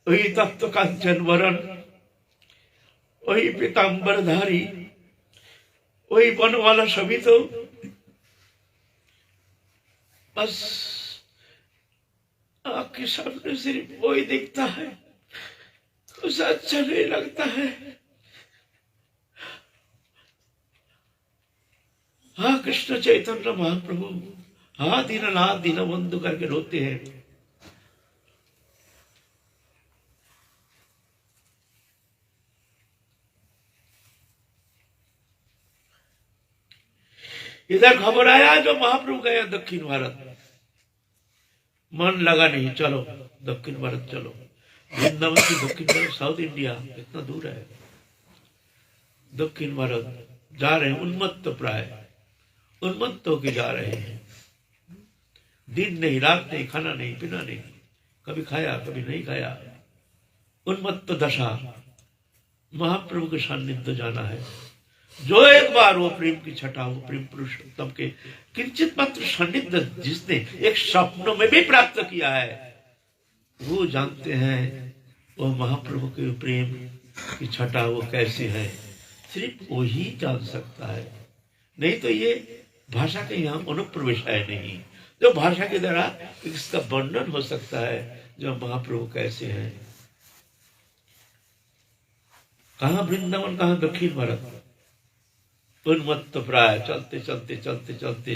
वही तप्त कांचन वरण, वही पीताम्बरधारी, वही बनवाला सभी, तो बस आपके सामने सिर्फ वही दिखता है, कुछ अच्छा नहीं लगता है। हाँ कृष्ण चैतन्य महाप्रभु हाँ दीननाथ दीनबंधु करके रोते हैं। इधर खबर आया जो महाप्रभु गए दक्षिण भारत, मन लगा नहीं, चलो दक्षिण भारत चलो। वृंदावन की दक्षिण भारत साउथ इंडिया इतना दूर है। दक्षिण भारत जा रहे हैं उन्मत्त प्राय, उन्मत्त होके जा रहे हैं। दिन नहीं रात नहीं, खाना नहीं पीना नहीं, कभी खाया कभी नहीं खाया, उन्मत्त दशा। महाप्रभु के सानिध्य जाना है। जो एक बार वो प्रेम की छटा, वो प्रेम पुरुषोत्तम के किंचित मात्र सानिध्य जिसने एक स्वप्न में भी प्राप्त किया है, वो जानते हैं वो महाप्रभु के प्रेम की छटा वो कैसे है। सिर्फ वो ही जान सकता है, नहीं तो ये भाषा के यहाँ अनुप्रवेश है नहीं। जो भाषा के द्वारा इसका वर्णन हो सकता है जो महाप्रभु कैसे हैं। कहाँ वृंदावन, कहाँ दक्षिण भारत, उन्मत्त प्राय चलते चलते चलते चलते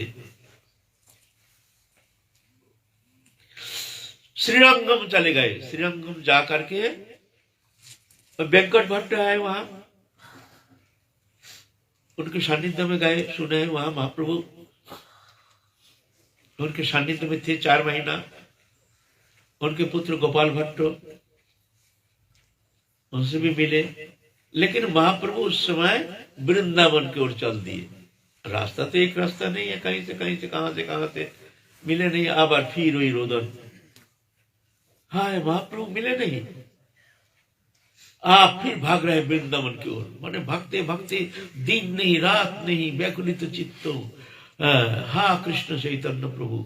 श्रीरंगम चले गए। श्रीरंगम जाकर के वेंकट भट्ट है वहां, उनके सानिध्य में गए, सुने वहां महाप्रभु उनके सानिध्य में थे 4 महीना। उनके पुत्र गोपाल भट्ट उनसे भी मिले, लेकिन महाप्रभु उस समय वृंदावन की ओर चल दिए। रास्ता तो एक रास्ता नहीं है, कहीं से कहां से मिले नहीं। आबार फिर वही रोदन, हाय महाप्रभु मिले नहीं। आप फिर भाग रहे वृंदावन की ओर, माने भागते भागते दिन नहीं रात नहीं व्याकुलित चित्तो, हा कृष्ण चैतन्य प्रभु,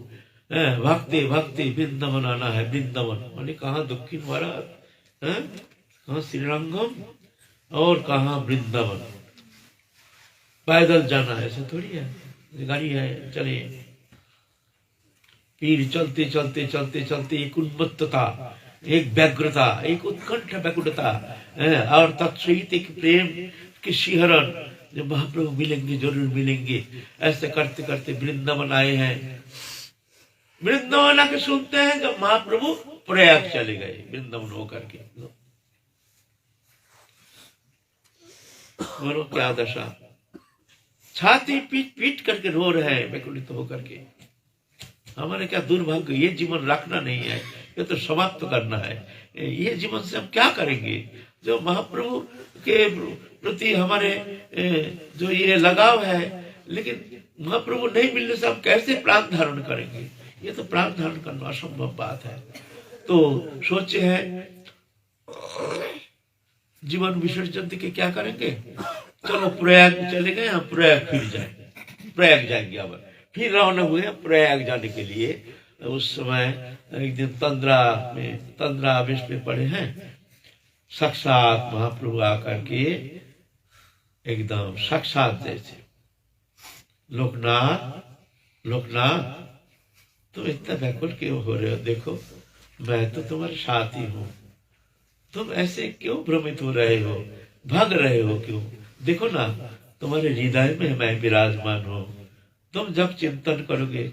भागते भागते वृंदावन आना है। वृंदावन माने कहाँ? दक्षिण भारत, कहाँ श्रीरंगम और कहाँ वृंदावन। पैदल जाना है, ऐसा थोड़ी है, गाड़ी है, चले। फिर चलते चलते चलते चलते एक उन्मत्तता, एक व्यग्रता, एक उत्कंठ व्याकुलता और तत्सहित एक प्रेम की शिहरण, जो महाप्रभु मिलेंगे, जरूर मिलेंगे। ऐसे करते करते वृंदावन आए हैं। वृंदावन आके सुनते हैं जब महाप्रभु प्रयाग चले गए वृंदावन होकर के। बोलो क्या दशा, छाती पीट पीट करके रो रहे हैं व्याकुलित होकर के। हमारे क्या दुर्भाग्य, ये जीवन रखना नहीं है, ये तो समाप्त करना है। ये जीवन से हम क्या करेंगे? जो महाप्रभु के प्रति हमारे जो ये लगाव है, लेकिन महाप्रभु नहीं मिलने से हम कैसे प्राण धारण करेंगे? ये तो प्राण धारण करना असंभव बात है। तो सोचे हैं जीवन विसर्जन के क्या करेंगे? चलो प्रयाग चले गए, हम प्रयाग फिर जाएंगे, प्रयाग जाएंगे। अब फिर रवाना हुए प्रयाग जाने के लिए। उस समय एक दिन तंद्रा आवेश में पड़े हैं, साक्षात महाप्रभु आकर के एकदम साक्षात जैसे, लोकनाथ लोकनाथ तुम इतना व्याकुल क्यों हो रहे हो? देखो मैं तो तुम्हारे साथ ही हूँ, तुम ऐसे क्यों भ्रमित हो रहे हो, भाग रहे हो क्यों? देखो ना, तुम्हारे हृदय में मैं विराजमान हूँ। तुम जब चिंतन करोगे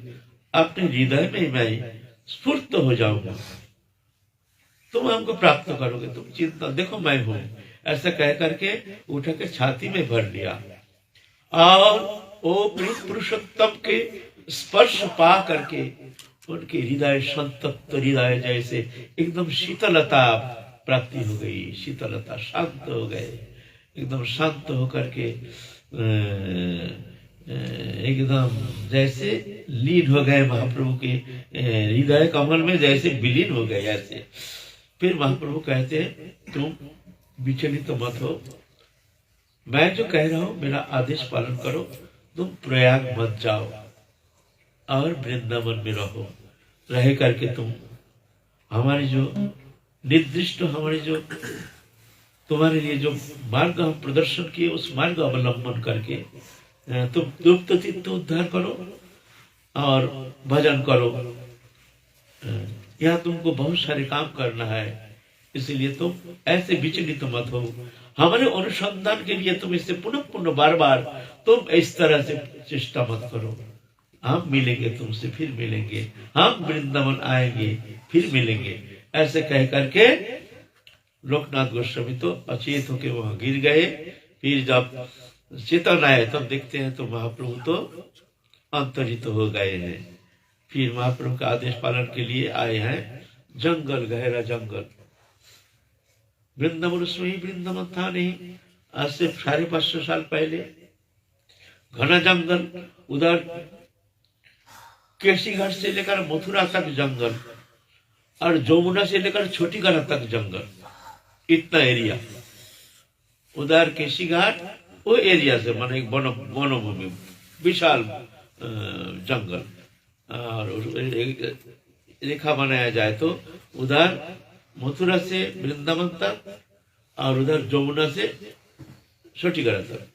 अपने हृदय में मैं स्फूर्त हो जाऊंगा, तुम हमको प्राप्त करोगे। तुम चिंतन, देखो मैं हूं, ऐसा कह करके उठा के छाती में भर लिया। और वो पुरुषोत्तम के स्पर्श पा करके उनके हृदय संतप्त हृदय जैसे एकदम शीतलता प्राप्ति हो गई। शीतलता, शांत हो गए, एकदम शांत होकर के एकदम जैसे लीन हो गए महाप्रभु के हृदय कमल में, जैसे विलीन हो गए ऐसे। फिर महाप्रभु कहते हैं तुम विचलित तो मत हो, मैं जो कह रहा हूं मेरा आदेश पालन करो। तुम प्रयाग मत जाओ और वृंदावन में रहो। रह करके तुम हमारी जो निर्दिष्ट, हमारी जो तुम्हारे लिए जो मार्ग हम प्रदर्शन किए, उस मार्ग अवलंबन करके तुम दुप्त चित्त उद्धार करो और भजन करो। यहाँ तुमको बहुत सारे काम करना है, इसलिए तुम ऐसे विचलित मत हो। हमारे अनुसंधान के लिए तुम इससे पुनः पुनः बार बार तुम इस तरह से चेष्टा मत करो। हम मिलेंगे तुमसे, फिर मिलेंगे, हम वृंदावन आएंगे, फिर मिलेंगे। ऐसे कह करके लोकनाथ गोस्वामी तो अचेत होके वहां गिर गए। फिर जब चेतन आए तब देखते हैं तो महाप्रभु तो अंतरित हो गए हैं। फिर महाप्रभु का आदेश पालन के लिए आए हैं जंगल, गहरा जंगल। वृंदावन उसमें ही वृंदावन था नहीं, आज से 550 साल पहले घना जंगल, उधर केसी घाट से लेकर मथुरा तक जंगल और जमुना से लेकर छोटी गढ़ा तक जंगल, इतना एरिया। उधर केसी घाट वो एरिया से माने एक वनभूमि, विशाल जंगल। और रेखा बनाया जाए तो उधर मथुरा से वृंदावन तक और उधर जमुना से छोटीगढ़ा तक।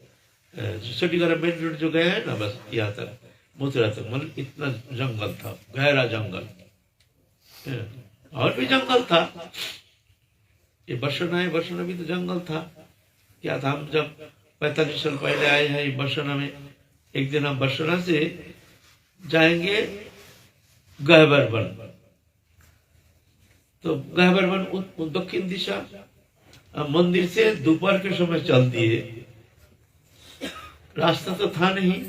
छोटीगढ़ा मेन रोड जो गया है ना, बस यहाँ तक मथुरा तक, मतलब इतना जंगल था, गहरा जंगल। और भी जंगल था, ये बरसना है, बरसना भी तो जंगल था। क्या था, हम जब 45 साल पहले आए हैं बरसना में, एक दिन हम बरसना से जाएंगे गहबर वन, तो गहबर वन दक्षिण दिशा, मंदिर से दोपहर के समय चल दिए। रास्ता तो था नहीं,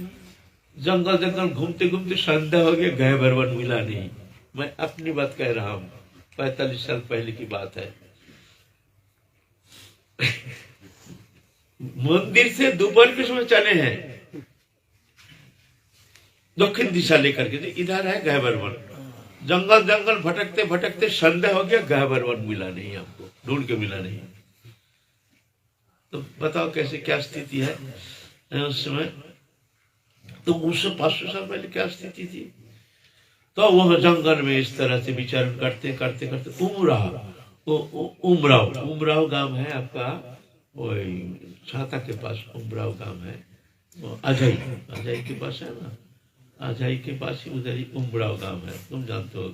जंगल जंगल घूमते घूमते संध्या हो गया, गहबर वन मिला नहीं। मैं अपनी बात कह रहा हूँ, 45 साल पहले की बात है। मंदिर से दोपहर के समय चले हैं दक्षिण दिशा लेकर के, इधर है गहबर वन। जंगल जंगल भटकते भटकते संध्या हो गया, गहबर वन मिला नहीं, हमको ढूंढ के मिला नहीं। तो बताओ कैसे क्या स्थिति है उस समय। तो उससे 500 साल पहले क्या स्थिति थी। तो वह जंगल में इस तरह से विचरण करते करते करते उमराव गांव है आपका, वही छाता के पास उमराव गांव है, अजय के पास है ना, अजय के पास ही उधर ही उमराव गांव है, तुम जानते हो।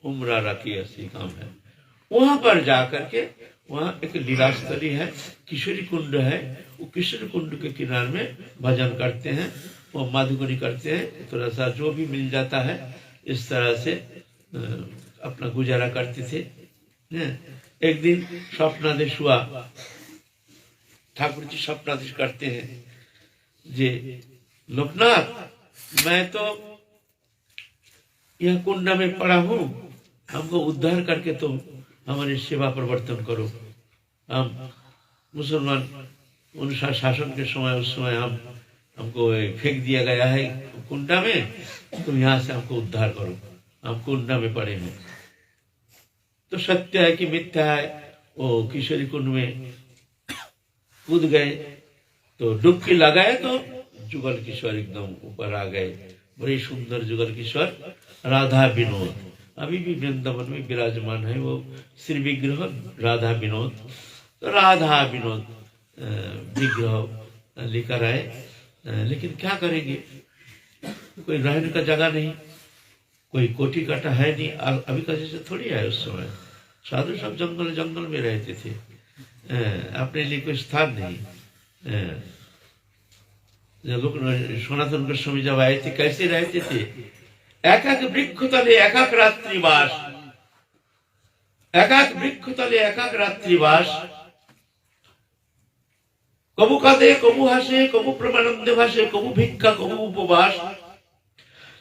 उमरारा की ऐसी गांव है। वहां पर जाकर के वहां एक लीलास्थली है, किशोरी कुंड है। वो किशोरी कुंड के किनारे में भजन करते हैं, वो माधुकरी करते हैं, थोड़ा सा जो भी मिल जाता है इस तरह से अपना गुजारा करते थे। एक दिन स्वप्नादेश हुआ, ठाकुर जी स्वप्नादेश करते हैं जे लोकनाथ मैं तो यह कुंड में पड़ा हूं, हमको उद्धार करके तो हमारी सेवा प्रवर्तन करो। हम मुसलमान उनका शासन के समय उस समय हमको फेंक दिया गया है कुंडा में, तुम यहाँ से हमको उद्धार करो, हम कुंडा में पड़े हैं। तो सत्य है कि मिथ्या है, वो किशोरी कुंड में कूद गए, तो डुबकी लगाए तो जुगल किशोर एकदम ऊपर आ गए, बड़ी सुंदर जुगल किशोर राधा विनोद, अभी भी वृंदावन में विराजमान है वो श्री विग्रह राधा विनोद। तो राधा विनोद विग्रह लेकर आए, लेकिन क्या करेंगे, कोई रहने का जगह नहीं, कोई कोठी काटा है नहीं, अभी का जैसे थोड़ी है। उस समय साधु सब जंगल जंगल में रहते थे, अपने लिए कोई स्थान नहीं। लोग सनातन गोस्वामी जब आए थे कैसे रहते थे, एक वृक्ष तले एक रात्रिवास, एक वृक्ष तले एक रात्रिवास, कबू कादे कबू हासे कबू प्रमानंदे भाषे कबू भिक्षा कबू उपवास,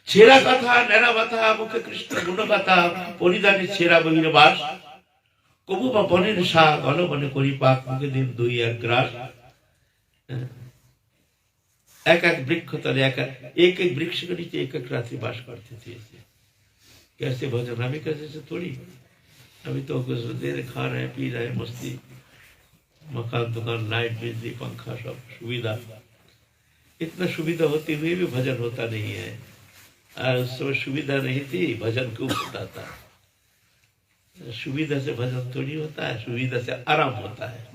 छेरा कथा नेरा बाथा मुखे कृष्ण गुण गाथा परिधाने छेरा बहिर्वास, कबू बा बनेर शाक अल बने करी पाक मुखे दिन दुई एक ग्रास। एक एक वृक्ष तले एक एक वृक्ष के नीचे एक एक रात्रि वास करते थे। कैसे भजन, अभी कैसे थोड़ी, अभी तो देर खा रहे हैं, पी रहे हैं, मस्ती, मकान दुकान लाइट बिजली पंखा सब सुविधा, इतना सुविधा होती हुई भी भजन होता नहीं है। और उस समय सुविधा नहीं थी, भजन क्यों होता था। सुविधा से भजन थोड़ी होता है, सुविधा से आराम होता है,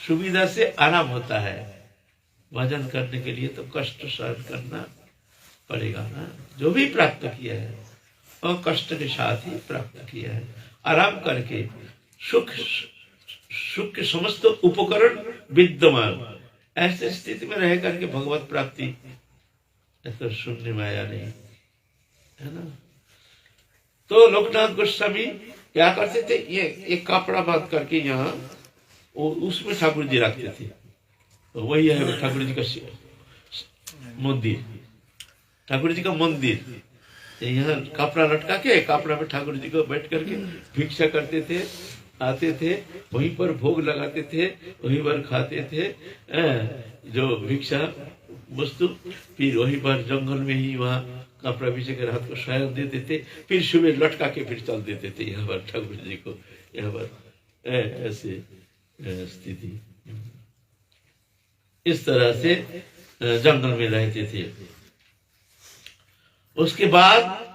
सुविधा से आराम होता है। भजन करने के लिए तो कष्ट सहन करना पड़ेगा ना, जो भी प्राप्त किया है और कष्ट के साथ ही प्राप्त किया है। आराम करके सुख सुख के समस्त उपकरण विद्यमान, ऐसे स्थिति में रह करके भगवत प्राप्ति ऐसा सुनने में आया नहीं है ना। तो लोकनाथ गोस्वामी क्या करते थे, ये एक कपड़ा बांध करके यहाँ उसमें ठाकुर जी रखते थे। तो वही है ठाकुर जी का मंदिर, ठाकुर जी का मंदिर। यहाँ कपड़ा लटका के कपड़ा में ठाकुर जी को बैठ करके भिक्षा करते थे, आते थे, वहीं पर भोग लगाते थे, वहीं पर खाते थे जो भिक्षा वस्तु, फिर वहीं पर जंगल में ही वहाँ कपड़ा बिछा कर हाथ को शायद दे देते, फिर सुबह लटका के फिर चल देते थे यहाँ पर ठाकुर जी को। यहाँ पर ऐसे स्थिति, इस तरह से जंगल में रहते थे। उसके बाद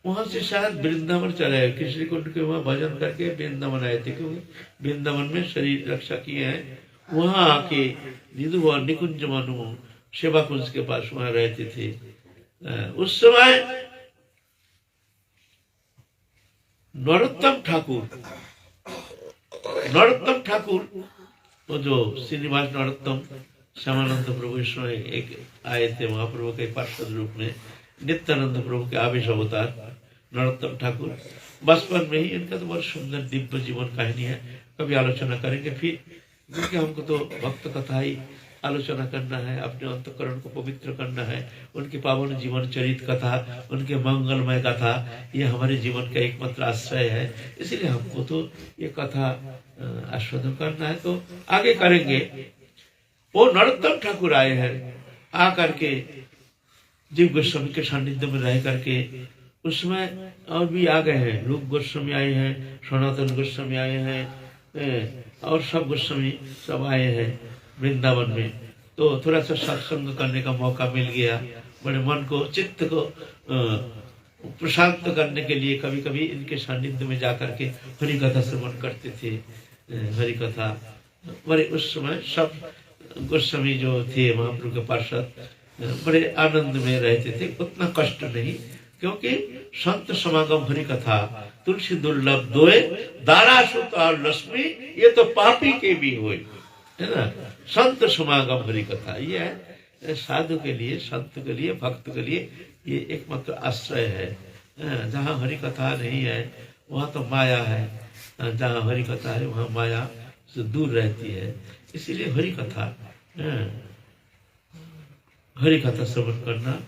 वहां से शायद वृंदावन चले गए, किसी कुंड के वहां भजन करके वृंदावन आए थे, क्योंकि वृंदावन में शरीर रक्षा किए हैं। वहां आके निधु और निकुंज मनु सेवा कुंज के पास वहां रहते थे। उस समय नरोत्तम ठाकुर वो जो श्रीनिवास नरोत्तम श्यामानंद प्रभु इसमें एक आए थे महाप्रभु के पार्षद रूप में, नित्यानंद प्रभु के आवेश अवतार नरोत्तम ठाकुर। बचपन में ही इनका तो बहुत सुंदर दिव्य जीवन कहानी है, कभी आलोचना करेंगे फिर, क्योंकि हमको तो भक्त कथा ही आलोचना करना है, अपने अंतःकरण को पवित्र करना है, उनके पावन जीवन चरित कथा, उनके मंगलमय कथा, ये हमारे जीवन का एकमात्र आश्रय है। इसलिए हमको तो ये कथा आस्वादन करना है, तो आगे करेंगे। वो नरोत्तम ठाकुर आए हैं, आ करके जीव गोस्वामी के सानिध्य में रह करके, उसमें और भी आ गए हैं, रूप गोस्वामी आए हैं, सनातन गोस्वामी आए हैं, और सब गोस्वामी सब आए हैं वृंदावन में। तो थोड़ा सा सत्संग करने का मौका मिल गया, बड़े मन को चित्त को प्रशांत करने के लिए कभी कभी इनके सानिध्य में जाकर के हरि कथा श्रवण करते थे। हरि कथा बड़े उस समय सब गोस्वामी जो थे महाप्रभु के पार्षद बड़े आनंद में रहते थे, उतना कष्ट नहीं, क्योंकि संत समागम हरि कथा तुलसी दुर्लभ दोए, दारा सुत और लक्ष्मी, ये तो पापी के भी हुए, है ना। संत समागम हरि कथा ये है साधु के लिए, संत के लिए, भक्त के लिए ये एकमात्र आश्रय है। जहाँ हरि कथा नहीं है वहाँ तो माया है, जहाँ हरि कथा है वहाँ माया से दूर रहती है। इसीलिए हरि कथा, हरि कथा श्रवण करना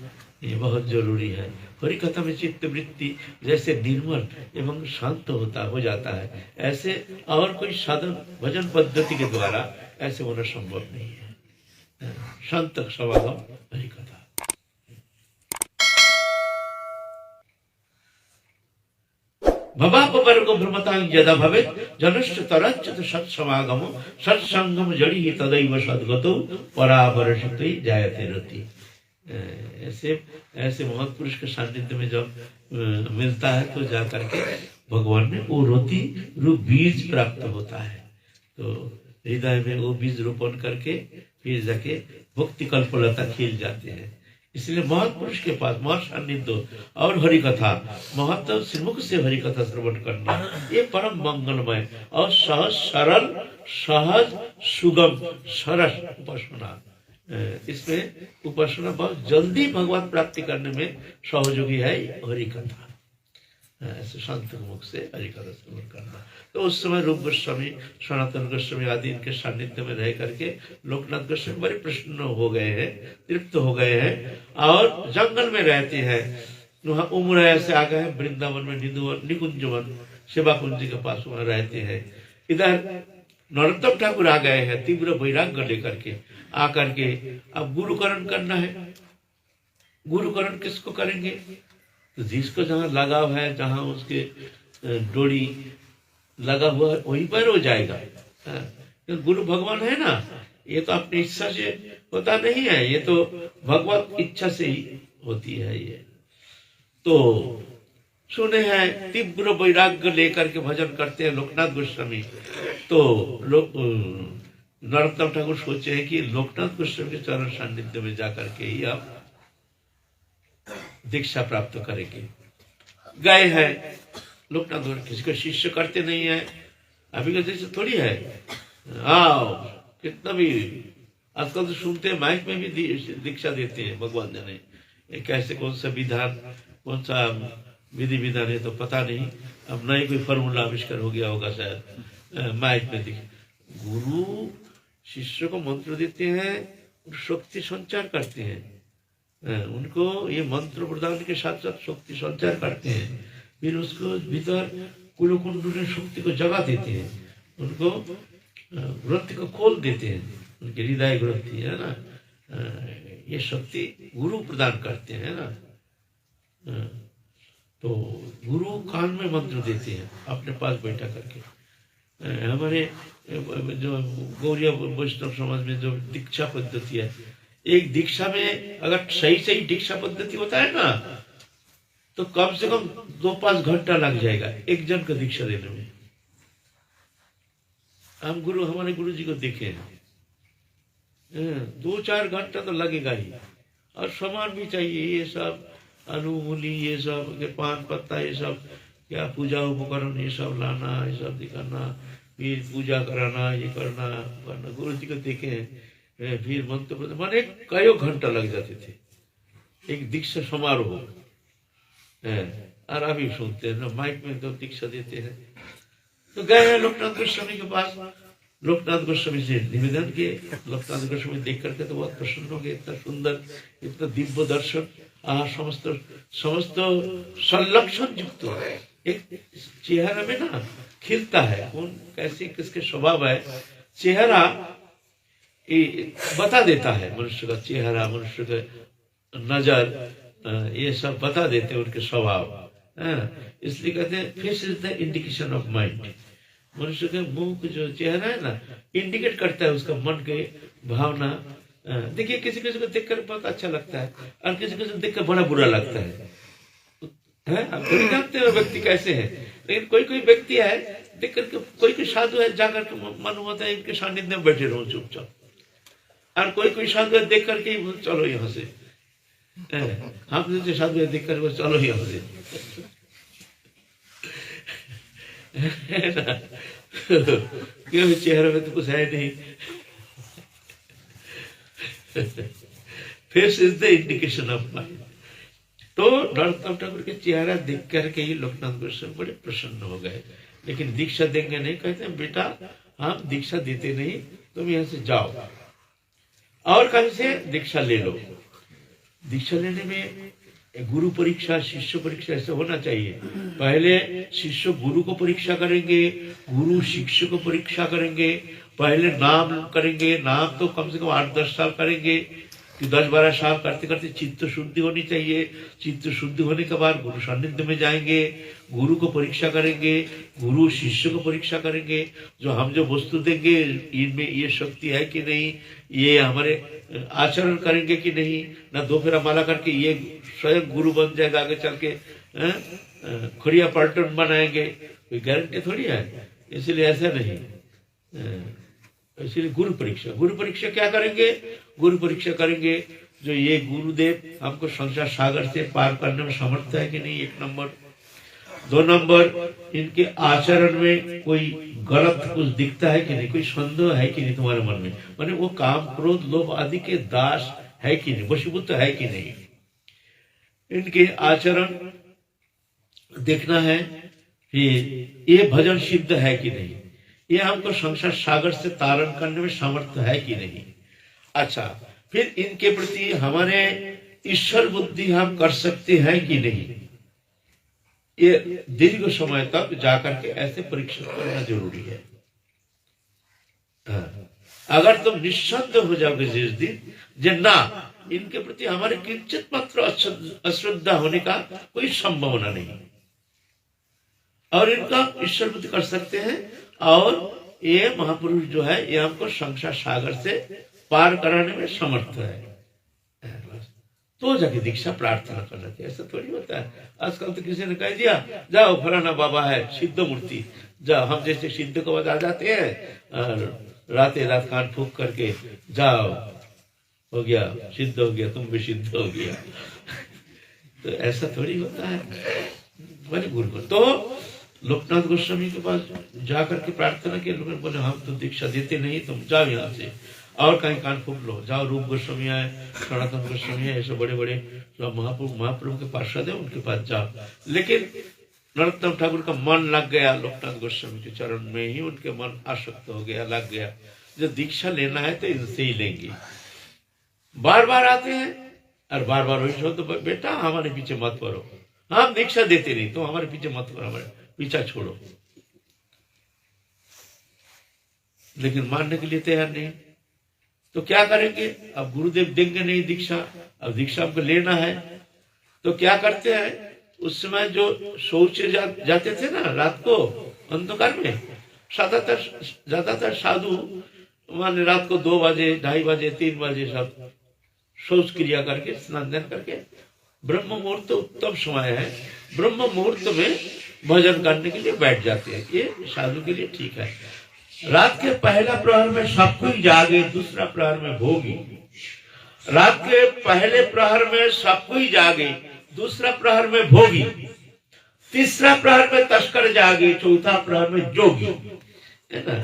ये बहुत जरूरी है। हरि कथा में चित्त वृत्ति जैसे निर्मल एवं शांत हो जाता है, ऐसे और कोई साधन भजन पद्धति के द्वारा ऐसे होना संभव नहीं है। शांत समागम हरि कथा। भवापवर्गो भ्रमतां यदा भवेत् जनश्च तरच्च सत्समागम सत्संगम जड़ी ही तदैव सद्गतो परापरशितै जायते रति। ऐसे महापुरुष के सानिध्य में जब मिलता है तो जाकर के भगवान में वो रति रूप बीज प्राप्त होता है। तो हृदय में वो बीज रोपण करके फिर जाके भक्ति कल्पलता खिल जाते हैं। इसलिए महापुरुष के पास महा सानिध्य और हरि कथा, महत्व श्रीमुख से हरि कथा श्रवण करना ये परम मंगलमय और सहज सरल, सहज सुगम सरस उपासना। इसमें उपासना बहुत जल्दी भगवान प्राप्ति करने में सहयोगी है हरि कथा। ऐसे शांत मुख से हरि कथा श्रवण करना। तो उस समय रूप गोस्वामी, सनातन गोस्वामी आदि इनके सानिध्य में रह करके लोकनाथ गोस्वामी बड़े प्रसन्न हो गए हैं, तृप्त हो गए हैं, और जंगल में रहते हैं। वहाँ उमराया से आ गए हैं वृंदावन में, निकुंजवन सेवा कुंज के पास वहाँ रहते हैं। इधर नरोत्तम ठाकुर आ गए हैं तीव्र वैराग्य लेकर के, आकर के अब गुरुकरण करना है। गुरुकरण किसको करेंगे? तो जिसको जहाँ लगाव है, जहाँ उसके डोरी लगा हुआ है वहीं पर हो जाएगा। तो गुरु भगवान है ना, ये तो अपनी इच्छा से होता नहीं है, ये तो भगवत इच्छा से ही होती है। ये तो सुने हैं तीव्र वैराग्य लेकर के भजन करते हैं लोकनाथ गोस्वामी। तो नरोत्तम ठाकुर सोचे हैं कि लोकनाथ गोस्वामी के चरण सानिध्य में जाकर के ही आप दीक्षा प्राप्त करेंगे। गए हैं लोकनाथ गोस्वामी, किसी को शिष्य करते नहीं है, अभी का जैसे थोड़ी है। आओ कितना भी आजकल तो सुनते हैं, माइक में भी दीक्षा देते हैं भगवान जाने कैसे, कौन सा विधान, कौन सा विधि विधान है तो पता नहीं। अब नई कोई फॉर्मूला आविष्कार हो गया होगा शायद, माइक में दिख। गुरु शिष्य को मंत्र देते हैं, शक्ति संचार करते हैं, उनको ये मंत्र प्रदान के साथ साथ शक्ति संचार करते हैं, फिर उसको भीतर कुलकुंडली शक्ति को जगा देते हैं, उनको ग्रंथि को खोल देते हैं, उनके हृदय ग्रंथि है ना, ये शक्ति गुरु प्रदान करते हैं ना। तो गुरु कान में मंत्र देते हैं अपने पास बैठा करके। हमारे जो गौड़िया वैष्णव समाज में जो दीक्षा पद्धति है, एक दीक्षा में अगर सही सही दीक्षा पद्धति होता है ना, तो कम से कम 2-5 घंटा लग जाएगा एक जन को दीक्षा देने में। हम हमारे गुरु जी को देखे हैं, 2-4 घंटा तो लगेगा ही। और सामान भी चाहिए, ये सब अनुमूली, ये सब के पान पत्ता, ये सब क्या पूजा उपकरण, ये सब लाना, ये सब दिखाना, फिर पूजा कराना, ये करना। गुरु जी को देखे हैं, फिर मंत्र माने कई घंटा लग जाते थे एक दीक्षा समारोह। और अभी सुनते हैं ना माइक में तो दीक्षा देते हैं। तो गए हैं लोकनाथ गोस्वामी के पास, लोकनाथ गोस्वामी से निवेदन किए। लोकनाथ गोस्वामी देख करके तो बहुत प्रसन्न हो गए, इतना सुंदर, इतना दिव्य दर्शन, समस्त समस्त संलक्षण युक्त एक चेहरा में ना खिलता है, कौन कैसे किसके स्वभाव है, चेहरा बता देता है, मनुष्य का चेहरा, मनुष्य का नजर, ये सब बता देते हैं उनके स्वभाव। इसलिए कहते हैं face is the indication of mind. मनुष्य के मुंह का जो चेहरा है ना, इंडिकेट करता है उसका मन के भावना। देखिए किसी किसी को देखकर बहुत अच्छा लगता है और किसी किसी को देखकर बड़ा बुरा लगता है। आप नहीं जानते हो व्यक्ति कैसे है, लेकिन कोई कोई व्यक्ति है देख करके, कोई कोई साधु है जाकर के मन होता है इनके सानिध्य में बैठे रहो चुपचाप, और कोई कोई साधु है देख करके चलो यहाँ से, हम जैसे साधु है देख कर चलो यहाँ से, क्यों चेहरे में तो कुछ है नहीं। Face is the indication of mind. तो नरोत्तम ठाकुर के चेहरा देख करके ही लोकनाथ गोस्वामी बड़े प्रसन्न हो गए, लेकिन दीक्षा देंगे नहीं। कहते हैं बेटा हम दीक्षा देते नहीं, तुम यहाँ से जाओ और कहीं से दीक्षा ले लो। दीक्षा लेने में गुरु परीक्षा, शिष्य परीक्षा ऐसे होना चाहिए। पहले शिष्य गुरु को परीक्षा करेंगे, गुरु शिष्य को परीक्षा करेंगे, पहले नाम करेंगे, नाम तो कम से कम 8-10 साल करेंगे, कि 10-12 साल करते करते चित्त शुद्धि होनी चाहिए। चित्त शुद्धि होने के बाद गुरु सानिध्य में जाएंगे, गुरु को परीक्षा करेंगे, गुरु शिष्य को परीक्षा करेंगे, जो हम जो वस्तु देंगे इनमें ये शक्ति है कि नहीं, ये हमारे आचरण करेंगे कि नहीं, ना दो फेरा माला करके ये स्वयं गुरु बन जाएगा, आगे चल के खड़िया पलटन बनाएंगे, कोई गारंटी थोड़ी है। इसलिए ऐसा नहीं, इसलिए गुरु परीक्षा क्या करेंगे, गुरु परीक्षा करेंगे जो ये गुरुदेव हमको संसार सागर से पार करने में समर्थ है कि नहीं, 1 नंबर। 2 नंबर इनके आचरण में कोई गलत कुछ दिखता है कि नहीं, कोई संदेह है कि नहीं तुम्हारे मन में, माने वो काम क्रोध लोभ आदि के दास है कि नहीं, वशीभूत है कि नहीं। इनके आचरण देखना है कि ये भजन सिद्ध है कि नहीं, ये हमको संसार सागर से तारण करने में सामर्थ्य है कि नहीं। अच्छा, फिर इनके प्रति हमारे ईश्वर बुद्धि हम कर सकते हैं कि नहीं, ये दीर्घ समय तक जाकर के ऐसे परीक्षण करना जरूरी है। अगर तुम निस्संदेह हो जाओगे जिस दिन जे ना इनके प्रति हमारे किंचित मात्र अश्रद्धा होने का कोई संभावना नहीं, और इनका ईश्वर बुद्धि कर सकते हैं, और ये महापुरुष जो है ये हमको संसार सागर से पार कराने में समर्थ है, तो जाके दीक्षा प्रार्थना करना चाहिए। ऐसा थोड़ी होता है। आजकल तो किसी ने कह दिया जाओ फलाना बाबा है सिद्ध मूर्ति, जाओ, हम जैसे सिद्ध को बता जाते हैं और रात कान फूक करके जाओ, हो गया सिद्ध हो गया, तुम भी सिद्ध हो गया। तो ऐसा थोड़ी होता है। मैंने गुरु को तो लोकनाथ गोस्वामी के पास जाकर के प्रार्थना किया, लोग बोले हम तो दीक्षा देते नहीं, तुम जाओ यहाँ से और कहीं कान फूक लो, जाओ। रूप गोस्वामी है, सनातन गोस्वामी है, ऐसे बड़े बड़े महाप्रभु के पार्षद है, उनके पास जाओ। लेकिन नरोत्तम ठाकुर का मन लग गया लोकनाथ गोस्वामी के चरण में ही, उनके मन आसक्त हो गया, लग गया। जब दीक्षा लेना है तो इनसे ही लेंगे। बार बार आते हैं और बार बार वही तो बेटा हमारे पीछे मत पड़ो, हम दीक्षा देते नहीं, तो हमारे पीछे मत पड़ो, हमारे पीछा छोड़ो। लेकिन मानने के लिए तैयार नहीं, तो क्या करेंगे। अब गुरुदेव देंगे नहीं दीक्षा, अब दीक्षा हमको लेना है, तो क्या करते हैं। उस समय जो शौच जाते थे ना रात को अंधकार में, ज्यादातर साधु माने रात को 2 बजे 2:30 बजे 3 बजे सब शौच क्रिया करके स्नान करके, ब्रह्म मुहूर्त उत्तम समय है, ब्रह्म मुहूर्त में भजन करने के लिए बैठ जाते हैं। ये साधु के लिए ठीक है। रात के पहला प्रहर में सब कोई जागे, दूसरा प्रहर में भोगी। रात के पहले प्रहर में सब कोई जागे, दूसरा प्रहर में भोगी, तीसरा प्रहर में तस्कर जागे, चौथा प्रहर में जोगी, है ना।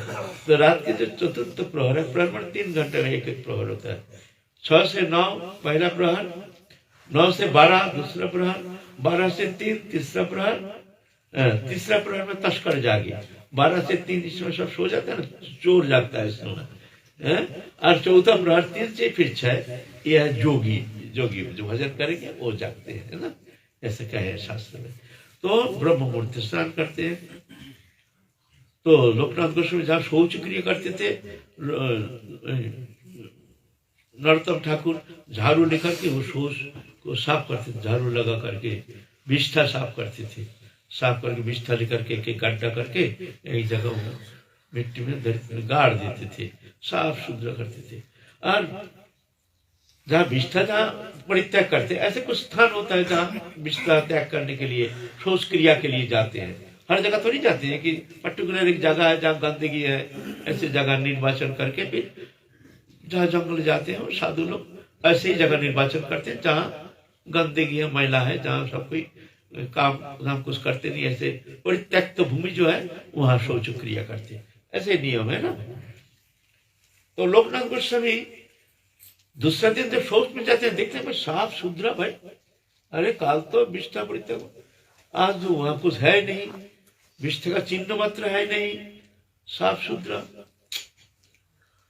तो रात के जो चतुर्थ प्रहर है, प्रहर में 3 घंटे में एक प्रहर होता है। 6 से 9 पहला प्रहर, 9 से 12 दूसरा प्रहर, 12 से 3 तीसरा प्रहर, तीसरा प्रहर में तस्कर जागे, 12 से 3 इसमें सब सो जाता है ना, चोर जागता है इस समय, हैं? और चौथा प्रहर 3 से फिर 6 यह जोगी जोगी जो भजन करेंगे वो जागते हैं, है ना, ऐसे कहे शास्त्र में। तो ब्रह्म मुहूर्त स्नान करते हैं। तो लोकनाथ गोस्वामी जहाँ शौच क्रिया करते थे, नरोत्तम ठाकुर झाड़ू लेकर के वो शौच को साफ करते थे, झाड़ू लगा करके विष्ठा साफ करते थे, साफ करके विष्ठा लेकर के एक गड्ढा करके एक जगह मिट्टी में गाड़ देते थे, साफ सुथरा करते थे। और जहाँ विष्ठा जहाँ परित्याग करते, ऐसे कुछ स्थान होता है जहाँ विष्ठा त्याग करने के लिए शौच क्रिया के लिए जाते हैं। हर जगह थोड़ी जाते हैं कि पर्टिकुलर एक जगह है जहाँ गंदगी है, ऐसे जगह निर्वाचन करके फिर जहाँ जंगल जाते हैं साधु लोग ऐसे ही जगह निर्वाचन करते हैं जहाँ गंदगी है, मैला है, जहाँ सब कोई काम धाम कुछ करते नहीं, ऐसे परित्यक्त भूमि जो है वहां शौच क्रिया करते हैं, ऐसे नियम है ना। तो लोकनाथ गोस्वामी दूसरा दिन जब शौच में जाते हैं देखते हैं भाई साफ सुथरा, भाई अरे काल तो विष्ठा परित्यक्त, आज वहां कुछ है नहीं, विष्ठा का चिन्ह मात्र है नहीं, साफ सुथरा।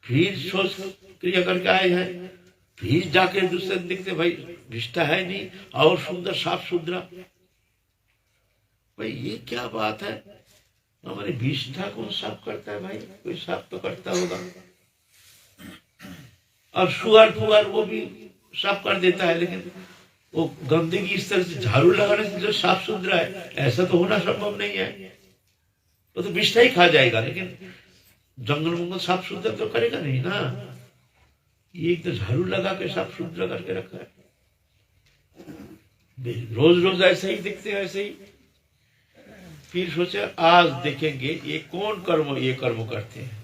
फिर शौच क्रिया करके आए हैं, फिर जाके दूसरे दिन देखते भाई विष्ठा है नहीं और सुंदर साफ सुथरा। भाई ये क्या बात है, हमारी विष्ठा कौन साफ करता है भाई, कोई साफ तो करता होगा। और सुअर फुअर वो भी साफ कर देता है, लेकिन वो गंदगी इस तरह से झाड़ू लगाने से जो साफ सुथरा है ऐसा तो होना संभव नहीं है, वो तो विष्ठा ही खा जाएगा, लेकिन जंगल मंगल साफ सुथरा तो करेगा नहीं ना। ये एक तो झाड़ू लगा के साफ सुथरा करके रखा है, रोज रोज ऐसे ही दिखते हैं, ऐसे ही। फिर सोचे आज देखेंगे ये कौन कर्म ये कर्म करते हैं।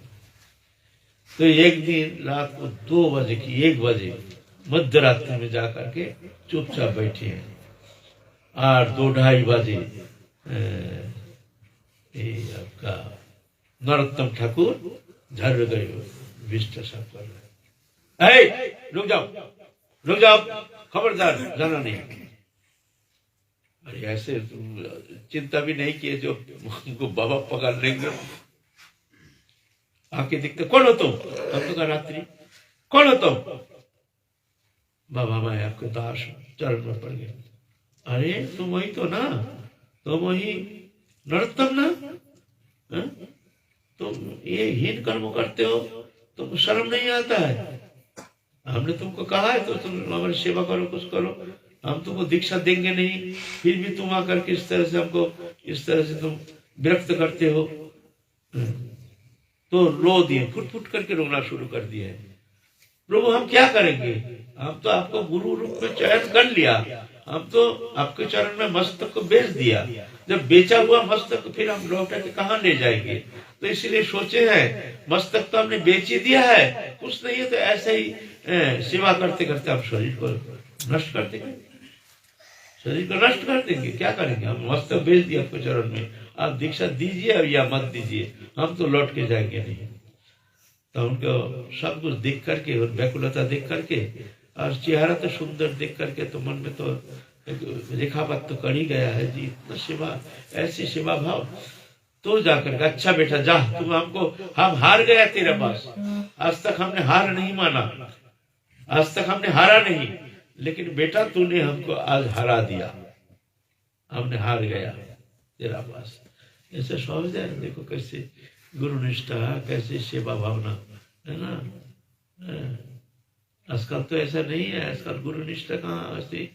तो एक दिन रात को 2 बजे की 1 बजे मध्य रात्रि में जाकर के चुपचाप बैठे हैं, और 2-2:30 बजे आपका नरोत्तम ठाकुर झाड़ू गए विष्ठा साफ कर रहे हैं। रुक जाओ, खबरदार जाना नहीं। अरे ऐसे चिंता भी नहीं किए जो हमको बाबा पकड़ लेंगे। आके देखते कौन हो तुम, हम तो कहा रात्रि, कौन हो तुम? बाबा मैं आपके दास चरण में पड़ गए। अरे तुम वही तो ना, तुम वही नरोत्तम ना, तुम ये हीन कर्म करते हो, तुमको शर्म नहीं आता है? हमने तुमको कहा है तो तुम हमारी सेवा करो, कुछ करो, हम तुमको दीक्षा देंगे नहीं, फिर भी तुम आकर के इस तरह से हमको इस तरह से तुम विरक्त करते हो। तो रो दिए, फुट फुट करके रोना शुरू कर दिए। प्रभु हम क्या करेंगे, हम तो आपको गुरु रूप में चयन कर लिया, हम तो आपके चरण में मस्तक को बेच दिया, जब बेचा हुआ मस्तक फिर हम लौटा के कहाँ ले जाएंगे? तो इसलिए सोचे हैं मस्तक तो हमने बेच ही दिया है, कुछ नहीं है तो ऐसे ही सेवा करते करते हम शरीर को नष्ट कर देंगे, शरीर को नष्ट कर देंगे। क्या करेंगे, हम मस्तक बेच दिया आपके चरण में, आप दीक्षा दीजिए या मत दीजिए, हम तो लौट के जाएंगे नहीं। तो उनको सब कुछ देख करके और व्याकुलता देख करके और चेहरा तो सुंदर देख करके तो मन में तो रेखापात तो कर ही गया है जी, इतना सेवा, ऐसी सेवा भाव। तो जाकर के अच्छा बेटा जा, तुम हमको, हम हार गया तेरे पास, आज तक हमने हार नहीं माना, आज तक हमने हारा नहीं, लेकिन बेटा तूने हमको आज हरा दिया, हमने हार गया तेरा पास। ऐसे समझ जाए, देखो कैसे गुरु निष्ठा, कैसे सेवा भावना है ना। आजकल तो ऐसा नहीं है, आजकल गुरु निष्ठा कहाँ, ऐसे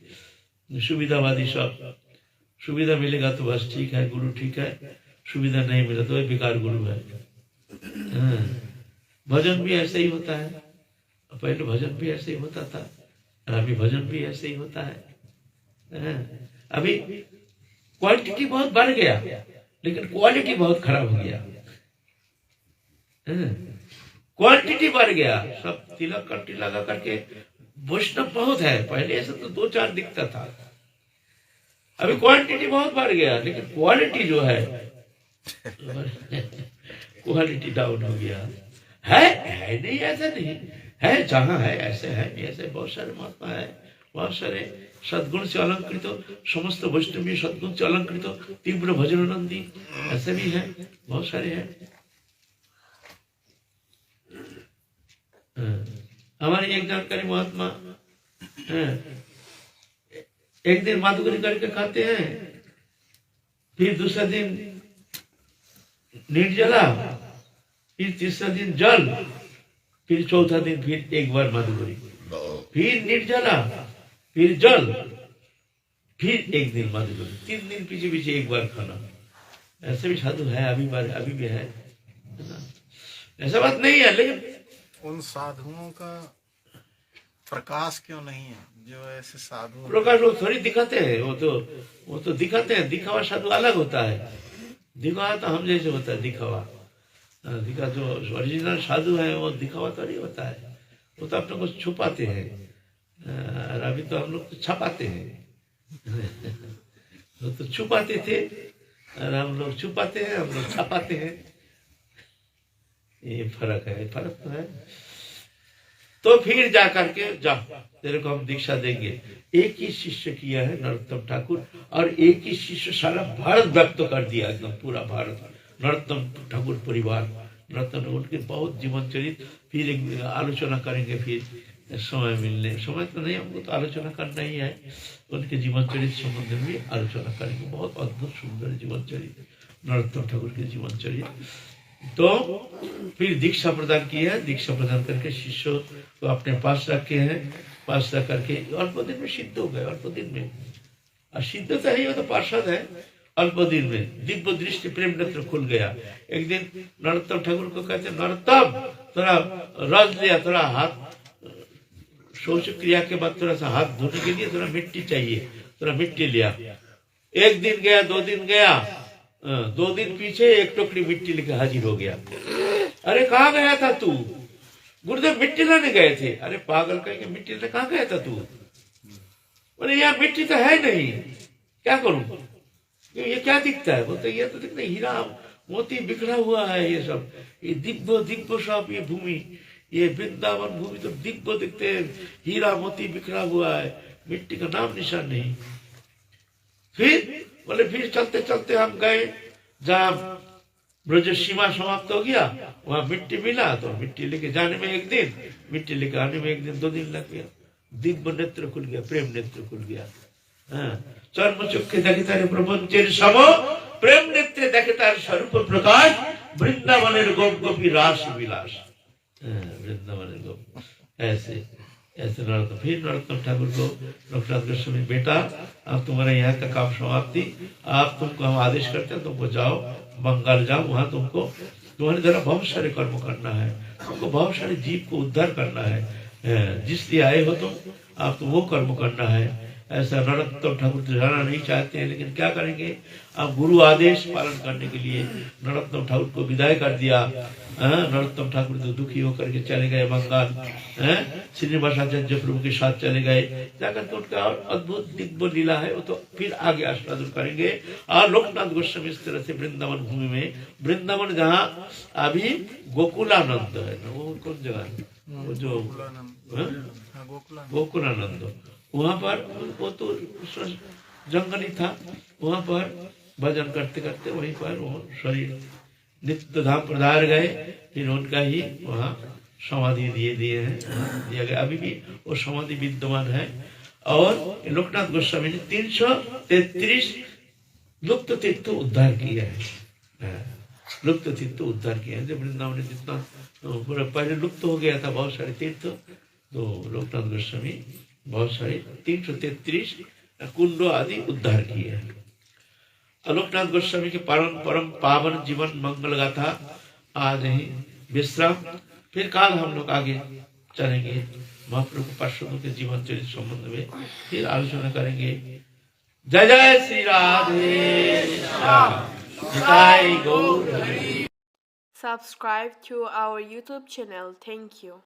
सुविधावादी सब, सुविधा मिलेगा तो बस ठीक है गुरु ठीक है, सुविधा नहीं मिला तो बेकार गुरु है। भजन भी ऐसे ही होता है, पहले भजन भी ऐसे ही होता था, अभी भजन भी ऐसे ही होता है। अभी क्वांटिटी बहुत बढ़ गया लेकिन क्वालिटी बहुत खराब हो गया। क्वांटिटी बढ़ गया, सब तिलक कंठी लगा करके वैष्णव बहुत है, पहले ऐसा तो 2-4 दिखता था, अभी क्वांटिटी बहुत बढ़ गया लेकिन क्वालिटी जो है क्वालिटी डाउन हो गया। है नहीं, ऐसा नहीं है, जहाँ है ऐसे है नहीं, ऐसे बहुत सारे महात्मा है, बहुत सारे सद्गुण से अलंकृत, समस्त वैष्णवी सद्गुण से अलंकृत, तीव्र भजनानंदी, ऐसे भी है, बहुत सारे हैं। हमारे एक जानकारी महात्मा एक दिन माधुकरी करके खाते हैं, फिर दूसरा दिन निर्जला, फिर तीसरा दिन जल, फिर चौथा दिन फिर एक बार माधुकरी, फिर निर्जला, फिर जल, फिर एक दिन माधुकरी, 3 दिन पीछे पीछे एक बार खाना। ऐसे भी साधु है, अभी भी है ना? ऐसा बात नहीं है, लेकिन उन साधुओं का प्रकाश क्यों नहीं है जो ऐसे साधु? प्रकाश वो थोड़ी दिखाते हैं, वो तो दिखाते हैं। दिखावा साधु अलग होता है, दिखावा तो हम जैसे होता है दिखावा। दिखा जो ओरिजिनल साधु है वो दिखावा तो नहीं होता है, वो तो अपने को छुपाते हैं। और अभी तो हम लोग तो छपाते हैं। वो तो छुपाते थे और हम लोग छुपाते हैं, हम लोग छपाते हैं। ये फर्क है, फर्क तो है। तो फिर जा करके जाओ, तेरे को हम दीक्षा देंगे। एक ही शिष्य किया है नरोत्तम ठाकुर, और एक ही शिष्य सारा भारत व्यक्त कर दिया, एकदम पूरा भारत। नरोत्तम ठाकुर परिवार, नरोत्तम उनके बहुत जीवन चरित फिर एक आलोचना करेंगे, फिर समय तो नहीं, हमको तो आलोचना करना ही है। उनके जीवन चरित संबंध में भी आलोचना करेंगे। बहुत अद्भुत सुंदर जीवन चरित नरोत्तम ठाकुर के जीवन चरित। तो फिर दीक्षा प्रदान की है, दीक्षा प्रदान करके शिष्यों को अपने पास रखे हैं। पास रख करके अल्प दिन में सिद्ध हो गए, अल्प दिन में। और सिद्ध तो है, तो पार्षद है। अल्प दिन में दिव्य दृष्टि प्रेम नेत्र खुल गया। एक दिन नरोत्तम ठाकुर को कहते, नरोत्तम थोड़ा रस लिया, थोड़ा हाथ शौच क्रिया के बाद थोड़ा सा हाथ धोने के लिए थोड़ा मिट्टी चाहिए, थोड़ा मिट्टी लिया। एक दिन गया, 2 दिन गया, 2 दिन पीछे एक टोकरी मिट्टी लेकर हाजिर हो गया। अरे कहाँ गया था तू? गुरुदेव मिट्टी लाने गए थे। अरे पागल कहेंगे, मिट्टी लाने कहाँ गया था तू? बोले यार मिट्टी तो है नहीं, क्या करूं? ये क्या दिखता है? बोलते ये तो दिखता है हीरा मोती बिखरा हुआ है, ये सब, ये दिव्य दिव्य सब, ये भूमि, ये वृंदावन भूमि तो दिव्य दिखते हैं, हीरा मोती बिखरा हुआ है, मिट्टी का नाम निशान नहीं। फिर बोले फिर चलते चलते हम गए जहाँ ब्रज सीमा समाप्त हो गया, वहां मिट्टी मिला, तो मिट्टी लेके जाने में 1 दिन, मिट्टी लेके आने में 1 दिन 2 दिन लग गया। दिव्य नेत्र खुल गया, प्रेम नेत्र खुल गया। चर्म चक्षे देखे तारे प्रपंचेर सम, प्रेम नेत्रे देखे तार स्वरूप प्रकाश, वृंदावनेर गोप गोपी रास विलास। वृंदावनेर गोप, ऐसे नरोत्तम। फिर नरोत्तम ठाकुर को लोकनाथ गोस्वामी, बेटा अब तुम्हारे यहाँ का काम समाप्ति, आप तुमको हम आदेश करते हैं, तुमको जाओ बंगाल जाओ, वहां तुमको तुम्हारे द्वारा बहुत सारे कर्म करना है, तुमको बहुत सारे जीव को उद्धार करना है, जिस लिए आए हो तुम, आप तो वो कर्म करना है। ऐसा नरोत्तम ठाकुर तो जाना नहीं चाहते हैं, लेकिन क्या करेंगे, अब गुरु आदेश पालन करने के लिए नरोत्तम ठाकुर को विदाई कर दिया। नरोत्तम ठाकुर तो दुखी होकर के चले गए बंगाल, श्रीनिवासाचार्य प्रभु के साथ चले गए। जाकर के उनका और अद्भुत दिव्य लीला है, वो तो फिर आगे आस्वादन करेंगे। और लोकनाथ गोस्वामी इस तरह से वृंदावन भूमि में, वृंदावन जहाँ अभी गोकुलानंद है, वो कौन जगह है, वो जो गोकुलानंद, वहां पर वो तो जंगली था, वहां पर भजन करते करते वहीं पर वो शरीर नित्य धाम पधार गए। फिर उनका ही वहाँ समाधि दिए हैं, दिया गया। अभी भी वो समाधि विद्यमान है। और लोकनाथ गोस्वामी ने 333 लुप्त तीर्थ उद्धार किया है, लुप्त तीर्थ उद्धार किया है। जब वृंदावन में जितना पूरा पहले लुप्त हो गया था बहुत सारे तीर्थ, तो लोकनाथ गोस्वामी बहुत सारे 333 कुंडों आदि उद्धार किए हैं। लोकनाथ गोस्वामी के परम पावन जीवन मंगल गाथा आज ही विश्राम। फिर काल हम लोग आगे चलेंगे, महाप्रभु के पार्षदों के जीवन चरित्र संबंध में फिर आलोचना करेंगे। जय जय Shri Radhe Shyam. Subscribe to our YouTube channel. Thank you.